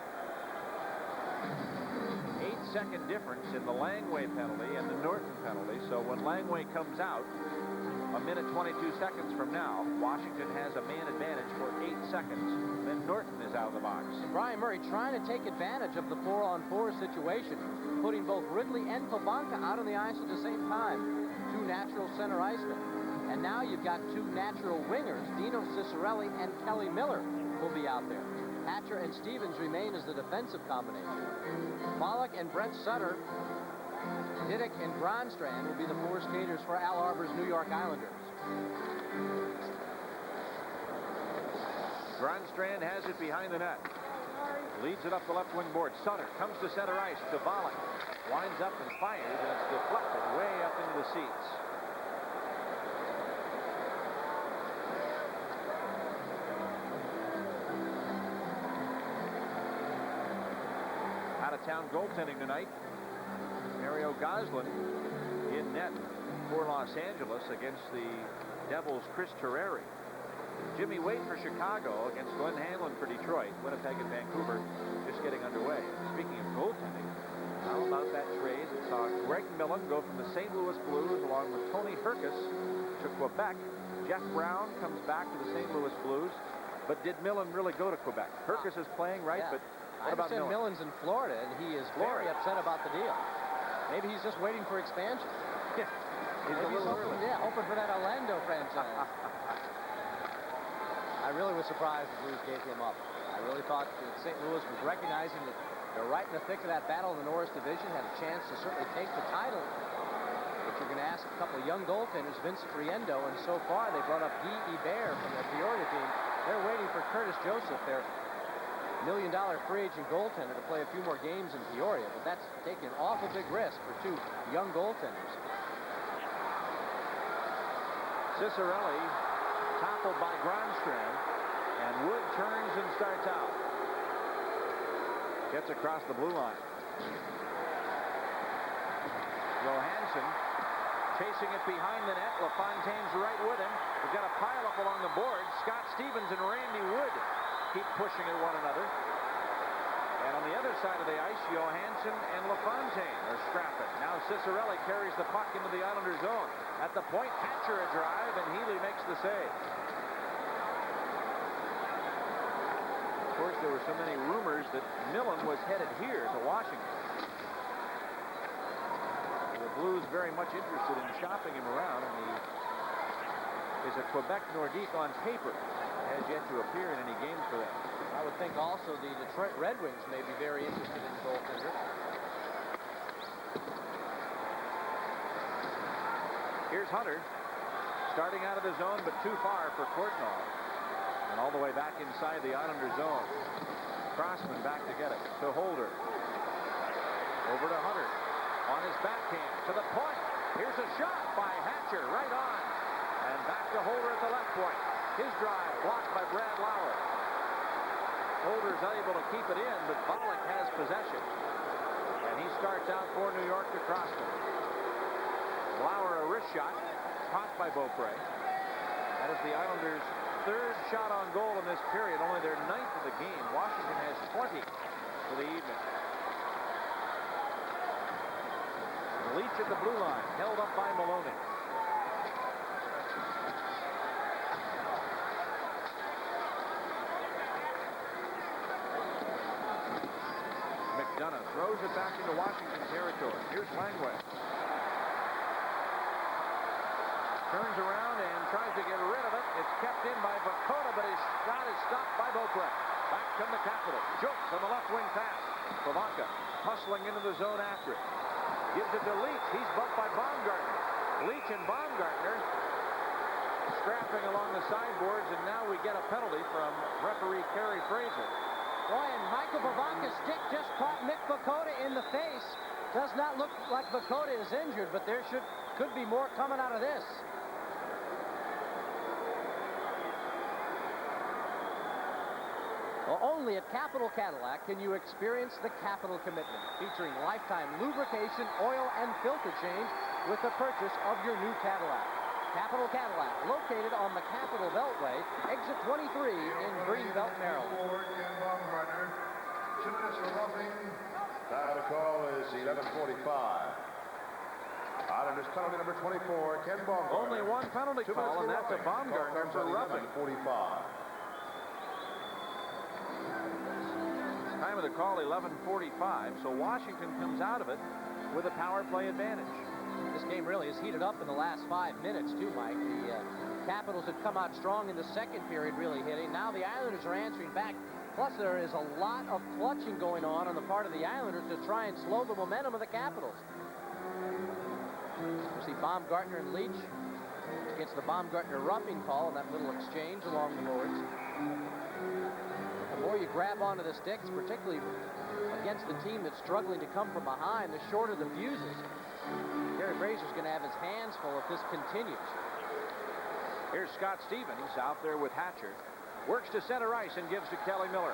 S20: 8-second difference in the Langway penalty and the Norton penalty. So when Langway comes out, 1 minute 22 seconds from now, Washington has a man advantage for 8 seconds. Then Norton is out of the box.
S21: Brian Murray trying to take advantage of the 4-on-4 situation, putting both Ridley and Pavanka out on the ice at the same time. 2 natural center icemen. And now you've got 2 natural wingers, Dino Ciccarelli and Kelly Miller, will be out there. Hatcher and Stevens remain as the defensive combination. Pollock and Brent Sutter, Diddick and Gronstrand will be the 4 skaters for Al Arbor's New York Islanders.
S20: Gronstrand has it behind the net. Leads it up the left wing board. Sutter comes to center ice to Pollock. Winds up and fires, and it's deflected way up into the seats. Out-of-town goaltending tonight. Mario Goslin in net for Los Angeles against the Devils' Chris Terreri. Jimmy Waite for Chicago against Glenn Hanlon for Detroit. Winnipeg and Vancouver just getting underway. Speaking of goaltending, how about that trade that saw Greg Millen go from the St. Louis Blues along with Tony Herkus to Quebec. Jeff Brown comes back to the St. Louis Blues. But did Millen really go to Quebec? Herkus is playing, right?
S21: Yeah.
S20: But what about Millen?
S21: Millen's in Florida, and he is very upset about the deal. Maybe he's just waiting for expansion.
S20: He's a little early.
S21: Yeah, hoping for that Orlando franchise. I really was surprised the Blues gave him up. I really thought that St. Louis was recognizing that they're right in the thick of that battle in the Norris Division, had a chance to certainly take the title. But you're going to ask a couple of young goaltenders, Vincent Riendo, and so far they brought up Guy Hebert from the Peoria team. They're waiting for Curtis Joseph, their $1 million free agent goaltender, to play a few more games in Peoria, but that's taking an awful big risk for 2 young goaltenders.
S20: Ciccarelli toppled by Gronstrand, and Wood turns and starts out. Gets across the blue line. Johansson chasing it behind the net. LaFontaine's right with him. We've got a pile-up along the boards. Scott Stevens and Randy Wood keep pushing at one another. And on the other side of the ice, Johansson and LaFontaine are scrapping. Now Cicerelli carries the puck into the Islander zone. At the point, Hatcher a drive, and Healy makes the save. Of course, there were so many rumors that Millen was headed here to Washington. The Blues very much interested in shopping him around, and he is a Quebec Nordique on paper. Has yet to appear in any games for them.
S21: I would think also the Detroit Red Wings may be very interested in the goaltender.
S20: Here's Hunter, starting out of the zone, but too far for Courtnall. And all the way back inside the Islander zone. Crossman back to get it to Holder. Over to Hunter. On his backhand to the point. Here's a shot by Hatcher right on. And back to Holder at the left point. His drive blocked by Brad Lauer. Holder's unable to keep it in, but Bollock has possession. And he starts out for New York to Crossman. Lauer a wrist shot, caught by Beaupre. That is the Islanders' third shot on goal in this period, only their 9th of the game. Washington has 20 for the evening. Leach at the blue line, held up by Maloney. McDonough throws it back into Washington territory. Here's Langway. Turns around and tries to get rid of it. It's kept in by Vakota, but his shot is stopped by Beaupre. Back come the Capitals. Jokes on the left wing pass. Pavanka hustling into the zone after it. Gives it to Leach. He's bumped by Baumgartner. Leach and Baumgartner scrapping along the sideboards, and now we get a penalty from referee Kerry Fraser.
S21: Boy, and Michael Pavanka's stick just caught Mick Vakota in the face. Does not look like Vakota is injured, but there could be more coming out of this. Well, only at Capital Cadillac can you experience the Capital Commitment, featuring lifetime lubrication, oil, and filter change with the purchase of your new Cadillac. Capital Cadillac, located on the Capital Beltway, exit 23 in Greenbelt, Maryland.
S23: 2 minutes for roughing. Time to call is 11:45. Islanders penalty number 24, Ken Baumgartner.
S20: Only one penalty call, and that's a Baumgartner for roughing.
S23: 45.
S20: Time of the call, 11:45, so Washington comes out of it with a power play advantage.
S21: This game really has heated up in the last 5 minutes, too, Mike. The Capitals had come out strong in the second period, really hitting. Now the Islanders are answering back. Plus, there is a lot of clutching going on the part of the Islanders to try and slow the momentum of the Capitals. You see Baumgartner and Leach gets the Baumgartner roughing call in that little exchange along the boards. The more you grab onto the sticks, particularly against the team that's struggling to come from behind, the shorter the fuses. Gary Fraser's going to have his hands full if this continues.
S20: Here's Scott Stevens out there with Hatcher. Works to center ice and gives to Kelly Miller.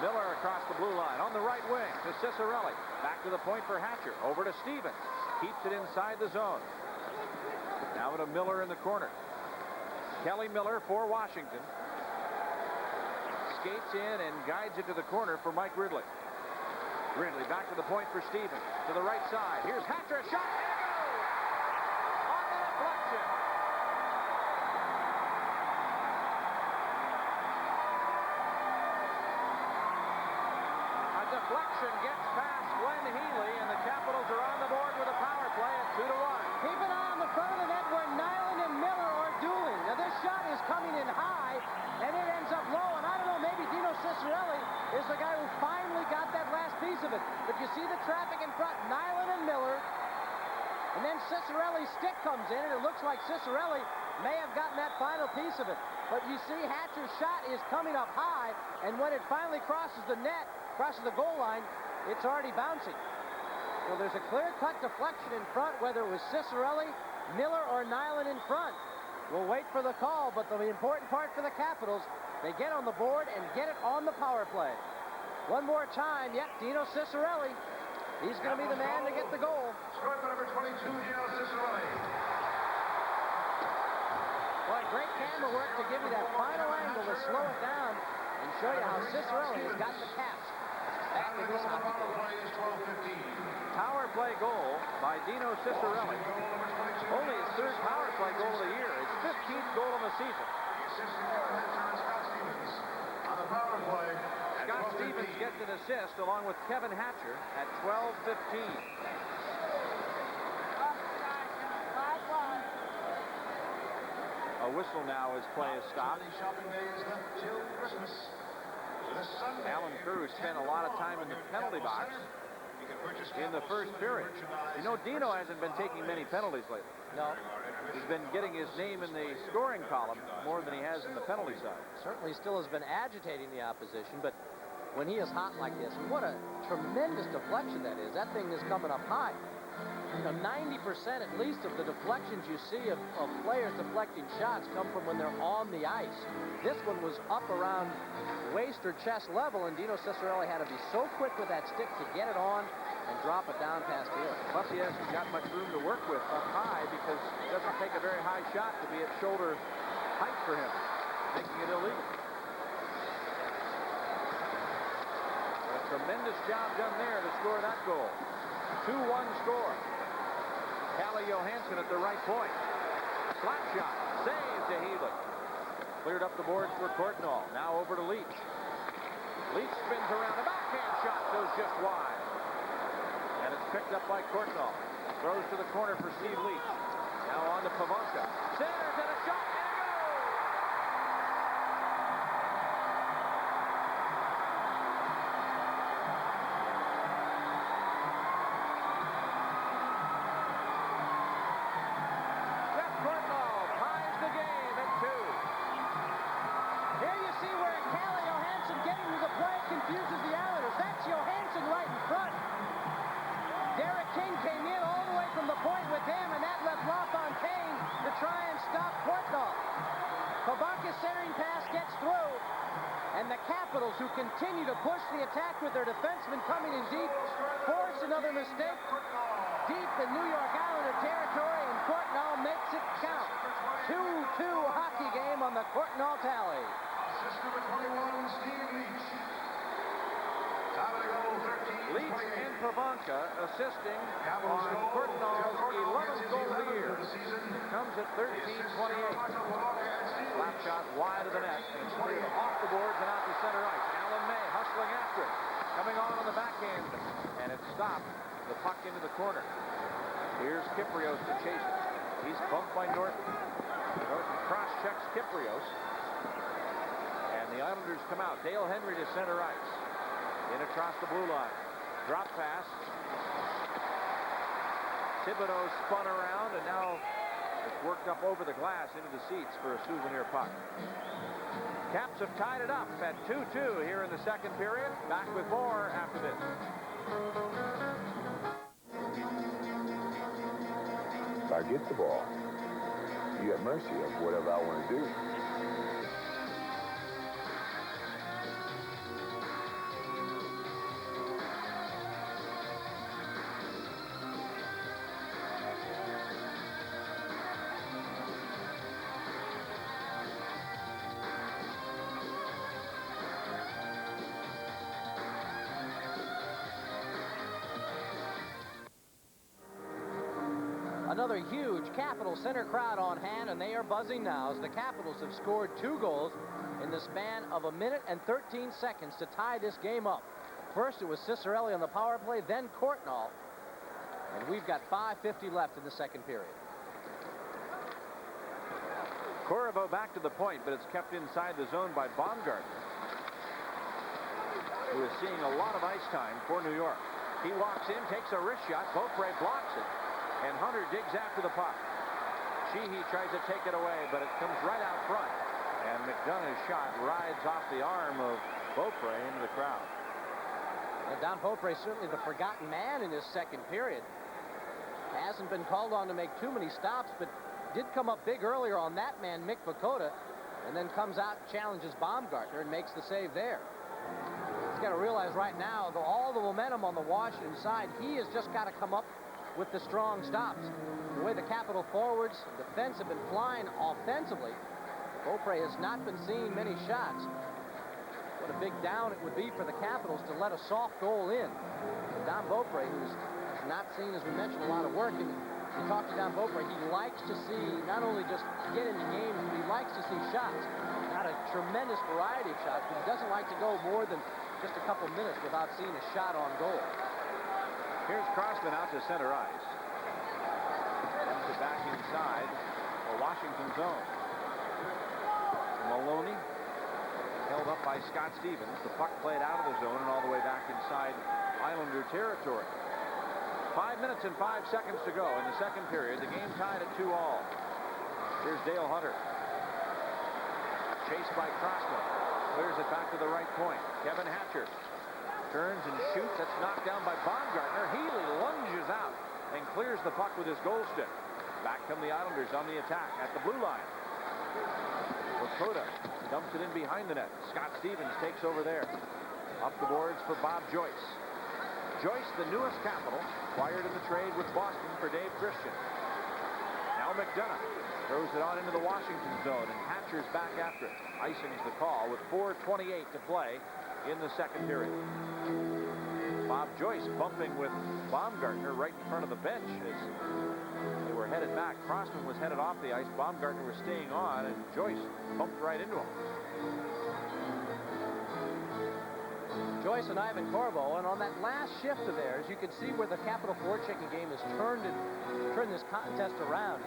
S20: Miller across the blue line on the right wing to Cicerelli. Back to the point for Hatcher. Over to Stevens. Keeps it inside the zone. Now to Miller in the corner. Kelly Miller for Washington. Skates in and guides it to the corner for Mike Ridley. Ridley back to the point for Stevens. To the right side. Here's Hatcher. A shot. And a goal! On the deflection. A deflection gets past Glenn Healy, and the Capitals are on the board with a power play at 2-1.
S21: Keep an eye on the front of the net where Nyland and Miller are dueling. Now this shot is coming in high, and it ends up low, and I don't know, maybe Dino Cicerelli is the guy who finally got that last piece of it. But you see the traffic in front, Nyland and Miller, and then Cicerelli's stick comes in, and it looks like Cicerelli may have gotten that final piece of it. But you see Hatcher's shot is coming up high, and when it finally crosses the net, crosses the goal line, it's already bouncing. So there's a clear-cut deflection in front, whether it was Cicerelli, Miller, or Nyland in front. We'll wait for the call, but the important part for the Capitals, they get on the board and get it on the power play.
S10: One more time. Yep, Dino Cicerelli. He's going to be the man to get the goal.
S23: Scored by number 22, Dino Cicerelli.
S10: Boy, great camera work to give you that final angle to slow it down and show you how Cicerelli has got the Caps back in this hockey game.
S20: Power play goal by Dino Cicerelli. Only his third power play goal of the year. His 15th goal of the season. Scott Stevens gets an assist along with Kevin Hatcher at 12:15. A whistle now as play is stopped. Alan Cruz spent a lot of time in the penalty box in the first period. You know, Dino hasn't been taking many penalties lately.
S10: No.
S20: He's been getting his name in the scoring column more than he has in the penalty side.
S10: Certainly still has been agitating the opposition, but when he is hot like this, and what a tremendous deflection that is. That thing is coming up high. You know, 90% at least of the deflections you see of players deflecting shots come from when they're on the ice. This one was up around waist or chest level, and Dino Cicerelli had to be so quick with that stick to get it on and drop it down past here.
S20: Plus, he hasn't got much room to work with up high because it doesn't take a very high shot to be at shoulder height for him, making it illegal. A tremendous job done there to score that goal. 2-1 score. Calle Johansson at the right point. Slap shot. Save to Healy. Cleared up the boards for Courtnall. Now over to Leach. Leach spins around. A backhand shot goes just wide. And it's picked up by Courtnall. Throws to the corner for Steve Leach. Now on to Pavanka. Centers and a shot and a goal! Jeff Courtnall ties the game at 2.
S10: Here you see where Calle Johansson getting to the play confuses the Islanders. That's Johansson right in front. Derek King came in all the way from the point with him, and that left LaFontaine to try and stop Courtnall. Pavanka's centering pass gets through, and the Capitals, who continue to push the attack with their defensemen coming in deep, force another mistake deep in New York Islander territory, and Courtnall makes it count. 2-2 hockey game on the Courtnall tally.
S23: Assist number 21, Steve Leach.
S20: Leach and Pavanka assisting on Courtnall's 11th goal of the year. Comes at 13:28. Slap shot wide of the net, and it's cleared off the boards and out to center ice. Alan May hustling after it. Coming on the backhand, and it stopped the puck into the corner. Here's Kyprios to chase it. He's bumped by Norton. Norton cross-checks Kyprios. And the Islanders come out. Dale Henry to center ice. In across the blue line. Drop pass. Thibodeau spun around, and now it's worked up over the glass into the seats for a souvenir puck. Caps have tied it up at 2-2 here in the second period. Back with more after this.
S4: If I get the ball, you got mercy of whatever I want to do.
S10: Another huge Capital Center crowd on hand, and they are buzzing now as the Capitals have scored 2 goals in the span of 1 minute and 13 seconds to tie this game up. First, it was Cicerelli on the power play, then Courtnall. And we've got 5:50 left in the second period.
S20: Corriveau back to the point, but it's kept inside the zone by Baumgartner, who is seeing a lot of ice time for New York. He walks in, takes a wrist shot. Beaupre blocks it, and Hunter digs after the puck. Sheehy tries to take it away, but it comes right out front. And McDonough's shot rides off the arm of Beaupre into the crowd.
S10: And Don Beaupre certainly the forgotten man in this second period. Hasn't been called on to make too many stops, but did come up big earlier on that man, Mick Vukota, and then comes out and challenges Baumgartner and makes the save there. got to realize right now, all the momentum on the Washington side, he has just got to come up with the strong stops. The way the Capital forwards and defense have been flying offensively, Beaupre has not been seeing many shots. What a big down it would be for the Capitals to let a soft goal in. Don Beaupre, who has not seen, as we mentioned, a lot of work, and you talk to Don Beaupre, he likes to see not only just get into games, but he likes to see shots. Not a tremendous variety of shots, but he doesn't like to go more than just a couple minutes without seeing a shot on goal.
S20: Here's Crossman out to center ice. Sends it back inside the Washington zone. Maloney held up by Scott Stevens. The puck played out of the zone and all the way back inside Islander territory. 5 minutes and 5 seconds to go in the second period. The game tied at 2-2. Here's Dale Hunter. Chased by Crossman. Clears it back to the right point. Kevin Hatcher turns and shoots. That's knocked down by Baumgartner. Healy lunges out and clears the puck with his goal stick. Back come the Islanders on the attack at the blue line. Lakota dumps it in behind the net. Scott Stevens takes over there. Up the boards for Bob Joyce. Joyce, the newest Capital, acquired in the trade with Boston for Dave Christian. Now McDonough throws it on into the Washington zone, and Hatcher's back after it. Icing's the call with 4:28 to play in the second period. Bob Joyce bumping with Baumgartner right in front of the bench as they were headed back. Crossman was headed off the ice. Baumgartner was staying on, and Joyce bumped right into him.
S10: Joyce and Ivan Corbo, and on that last shift of theirs, you can see where the Capital forechecking game has turned this contest around.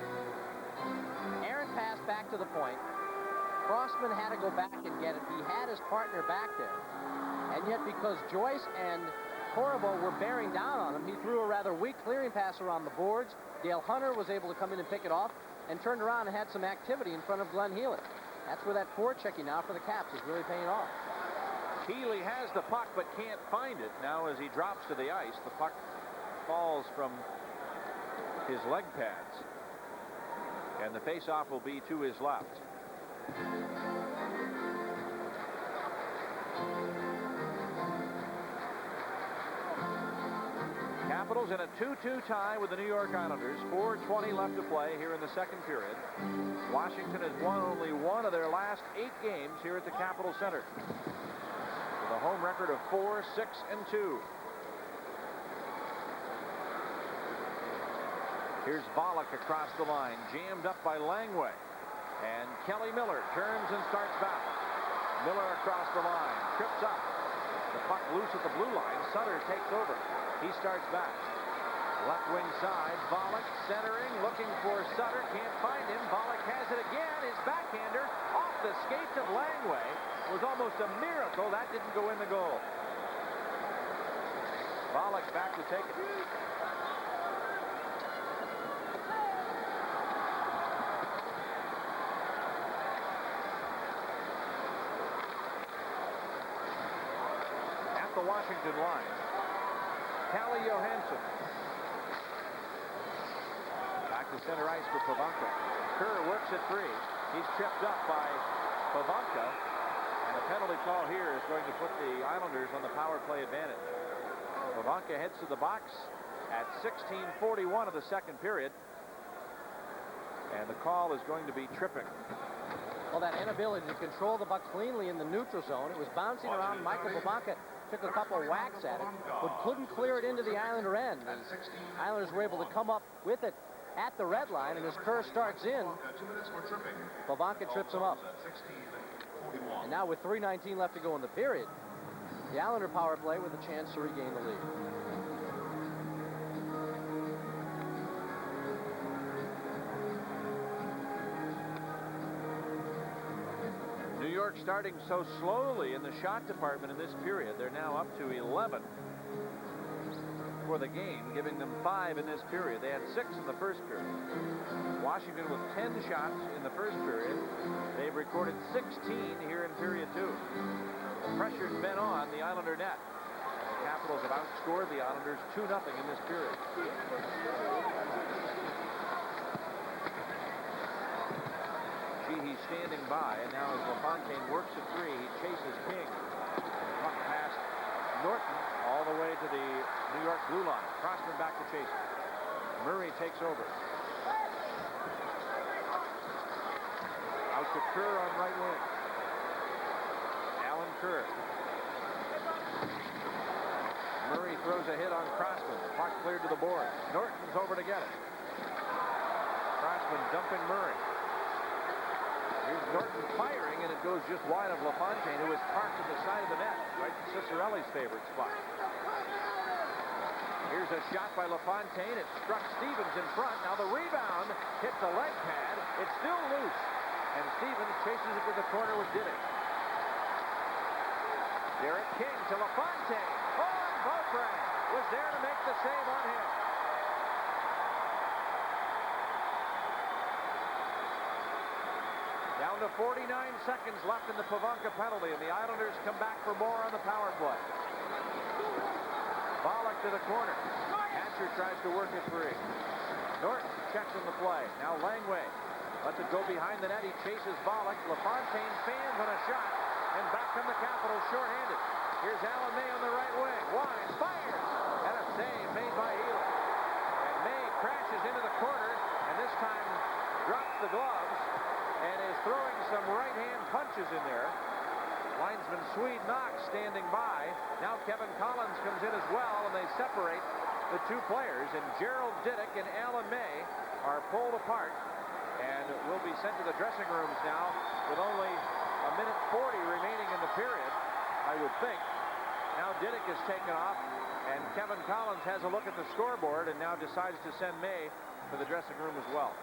S10: Aaron passed back to the point. Crossman had to go back and get it. He had his partner back there. And yet, because Joyce and Corbo were bearing down on him, he threw a rather weak clearing pass around the boards. Dale Hunter was able to come in and pick it off and turned around and had some activity in front of Glenn Healy. That's where that forechecking now for the Caps is really paying off.
S20: Healy has the puck but can't find it. Now as he drops to the ice, the puck falls from his leg pads. And the faceoff will be to his left. Capitals in a 2-2 tie with the New York Islanders. 4:20 left to play here in the second period. Washington has won only one of their last 8 games here at the Capitol Center, with a home record of 4-6-2. Here's Volek across the line, jammed up by Langway. And Kelly Miller turns and starts back. Miller across the line, trips up. The puck loose at the blue line. Sutter takes over. He starts back. Left wing side, Volek centering, looking for Sutter. Can't find him. Volek has it again. His backhander off the skates of Langway. Was almost a miracle that didn't go in the goal. Volek back to take it. At the Washington line, Calle Johansson. Back to center ice for Pavanka. Kerr works at 3. He's tripped up by Pavanka. And the penalty call here is going to put the Islanders on the power play advantage. Pavanka heads to the box at 16:41 of the second period. And the call is going to be tripping.
S10: Well, that inability to control the puck cleanly in the neutral zone. It was bouncing around. Michael Pavanka took a couple whacks at it, but couldn't clear it into the Islander end. The Islanders were able to come up with it at the red line, and as Kerr starts in, Pavanka trips him up. And now with 3:19 left to go in the period, the Islander power play with a chance to regain the lead.
S20: New York starting so slowly in the shot department in this period. They're now up to 11 for the game, giving them 5 in this period. They had 6 in the first period. Washington with 10 shots in the first period. They've recorded 16 here in period 2. The pressure's been on the Islander net. The Capitals have outscored the Islanders 2-0 in this period. Sheehy standing by, and now as LaFontaine works at 3, he chases King. Puck pass Norton all the way to the New York blue line. Crossman back to chase. Murray takes over. Out to Kerr on right wing. Alan Kerr. Murray throws a hit on Crossman. Puck cleared to the board. Norton's over to get it. Crossman dumping Murray. Here's Norton firing, and it goes just wide of LaFontaine, who is parked at the side of the net, right in Cicerelli's favorite spot. Here's a shot by LaFontaine. It struck Stevens in front. Now the rebound hits a leg pad. It's still loose. And Stevens chases it to the corner with Diddick. Derek King to LaFontaine. Oh, and Beaupre was there to make the save on him. Down to 49 seconds left in the Pavanka penalty, and the Islanders come back for more on the power play. Bollock to the corner. Hatcher tries to work it free. Norton checks on the play. Now Langway lets it go behind the net. He chases Bollock. LaFontaine fans on a shot, and back come the Capitals shorthanded. Here's Alan May on the right wing. Wines fires, and a save made by Healy. And May crashes into the corner, and this time drops the gloves and is throwing some right-hand punches in there. Linesman Swede Knox standing by. Now Kevin Collins comes in as well, and they separate the two players. And Gerald Diddick and Alan May are pulled apart and will be sent to the dressing rooms now with only a minute 40 remaining in the period, I would think. Now Diddick is taken off, and Kevin Collins has a look at the scoreboard and now decides to send May to the dressing room as well.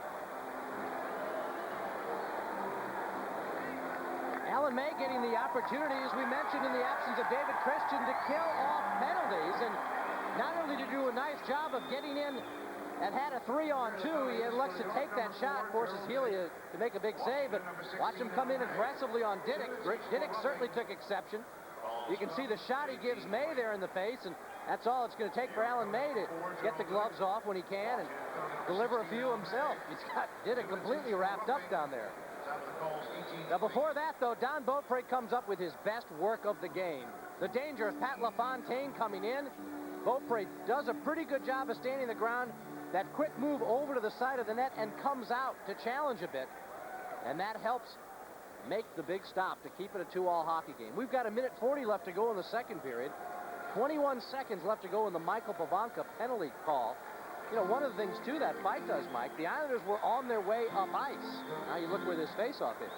S10: Alan May getting the opportunity, as we mentioned, in the absence of David Christian, to kill off penalties. And not only to do a nice job of getting in and had a 3-on-2, he elects to take that shot, forces Healy to make a big save, but watch him come in aggressively on Diddick. Diddick certainly took exception. You can see the shot he gives May there in the face, and that's all it's going to take for Alan May to get the gloves off when he can and deliver a few himself. He's got Diddick completely wrapped up down there. Now before that, though, Don Beaupre comes up with his best work of the game. The danger of Pat LaFontaine coming in. Beaupre does a pretty good job of standing the ground. That quick move over to the side of the net and comes out to challenge a bit. And that helps make the big stop to keep it a 2-all hockey game. We've got a minute 40 left to go in the second period. 21 seconds left to go in the Michael Pavanka penalty call. You know, one of the things, too, that fight does, Mike, the Islanders were on their way up ice. Now you look where this faceoff is.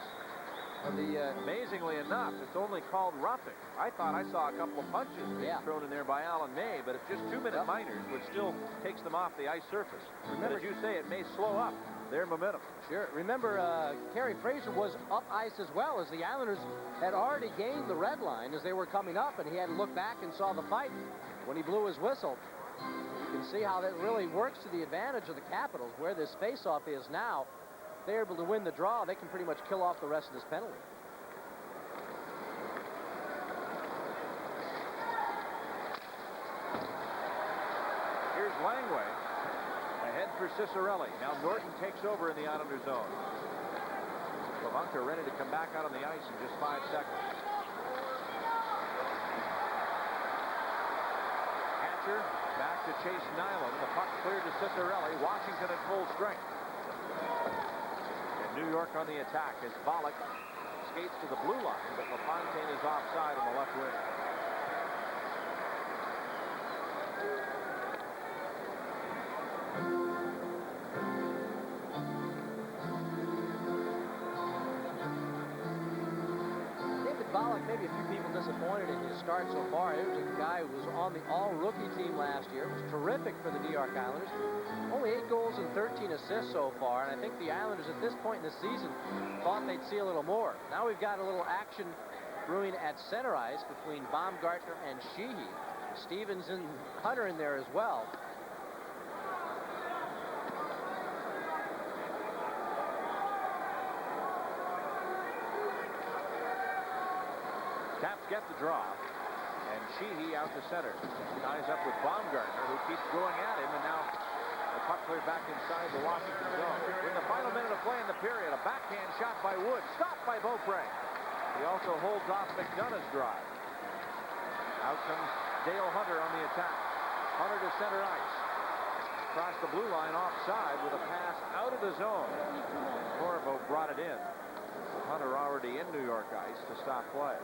S20: Amazingly enough, it's only called roughing. I thought I saw a couple of punches being thrown in there by Alan May, but it's just 2-minute minors, which still takes them off the ice surface. Remember, as you say, it may slow up their momentum.
S10: Sure. Remember, Kerry Fraser was up ice as well, as the Islanders had already gained the red line as they were coming up, and he had to look back and saw the fight when he blew his whistle. You can see how that really works to the advantage of the Capitals, where this faceoff is now. If they're able to win the draw, they can pretty much kill off the rest of this penalty.
S20: Here's Langway. Ahead for Cicerelli. Now Norton takes over in the Islander zone. Pavanka ready to come back out on the ice in just 5 seconds. Hatcher back to chase Nyland. The puck cleared to Cicerelli. Washington at full strength. And New York on the attack as Bollock skates to the blue line, but LaFontaine is offside on the left wing.
S10: Bollock, maybe a few people disappointed in his start so far. He was a guy who was on the all-rookie team last year. It was terrific for the New York Islanders. Only 8 goals and 13 assists so far, and I think the Islanders at this point in the season thought they'd see a little more. Now we've got a little action brewing at center ice between Baumgartner and Sheehy. Stevens and Hunter in there as well.
S20: Caps get the draw, and Sheehy out to center. Ties up with Baumgartner, who keeps going at him, and now the puck cleared back inside the Washington zone. In the final minute of play in the period, a backhand shot by Wood, stopped by Beaupre. He also holds off McDonough's drive. Out comes Dale Hunter on the attack. Hunter to center ice. Across the blue line offside with a pass out of the zone. Corvo brought it in. Hunter already in New York ice to stop play.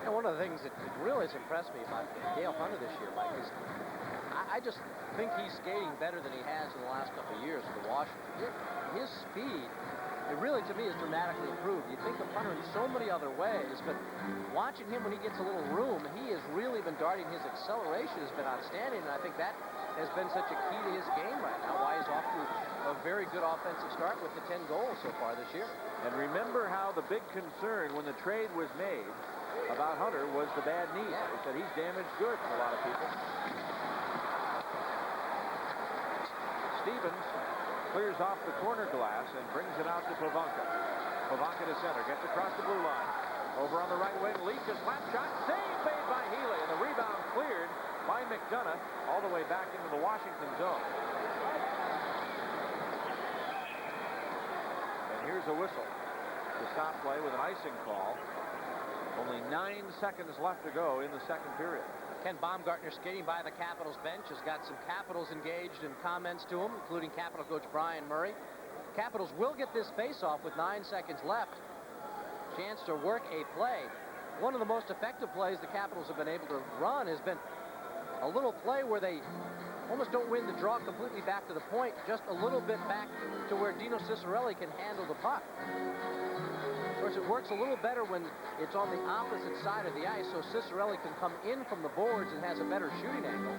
S10: And one of the things that really has impressed me about Dale Hunter this year, Mike, is I just think he's skating better than he has in the last couple of years with Washington. His speed, it really, to me, is dramatically improved. You think of Hunter in so many other ways, but watching him when he gets a little room, he has really been darting. His acceleration has been outstanding, and I think that has been such a key to his game right now, why he's off to a very good offensive start with the 10 goals so far this year.
S20: And remember how the big concern when the trade was made about Hunter was the bad knee.
S10: Yeah.
S20: They said he's damaged goods for a lot of people. Stevens clears off the corner glass and brings it out to Pavanka. Pavanka to center, gets across the blue line. Over on the right wing, Leach, a slap shot, save made by Healy, and the rebound cleared by McDonough all the way back into the Washington zone. And here's a whistle to stop play with an icing call. Only 9 seconds left to go in the second period.
S10: Ken Baumgartner, skating by the Capitals bench, has got some Capitals engaged in comments to him, including Capital coach Brian Murray. Capitals will get this face-off with 9 seconds left. Chance to work a play. One of the most effective plays the Capitals have been able to run has been a little play where they almost don't win the draw completely back to the point, just a little bit back to where Dino Ciccarelli can handle the puck. Of course, it works a little better when it's on the opposite side of the ice, so Ciccarelli can come in from the boards and has a better shooting angle.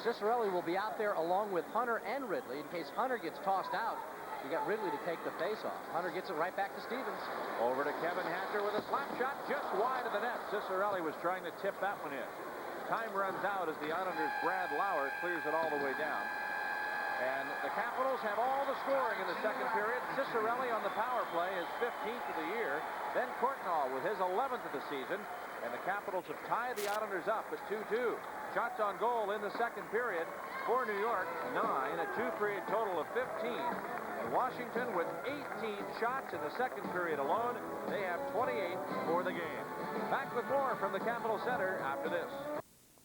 S10: Ciccarelli will be out there along with Hunter and Ridley. In case Hunter gets tossed out, you got Ridley to take the face-off. Hunter gets it right back to Stevens.
S20: Over to Kevin Hatcher with a slap shot just wide of the net. Ciccarelli was trying to tip that one in. Time runs out as the Islanders' Brad Lauer clears it all the way down. And the Capitals have all the scoring in the second period. Ciccarelli on the power play is 15th of the year. Then Courtnall with his 11th of the season. And the Capitals have tied the Islanders up at 2-2. Shots on goal in the second period for New York, 9, a two-period total of 15. And Washington with 18 shots in the second period alone. They have 28 for the game. Back with more from the Capitol Center after this.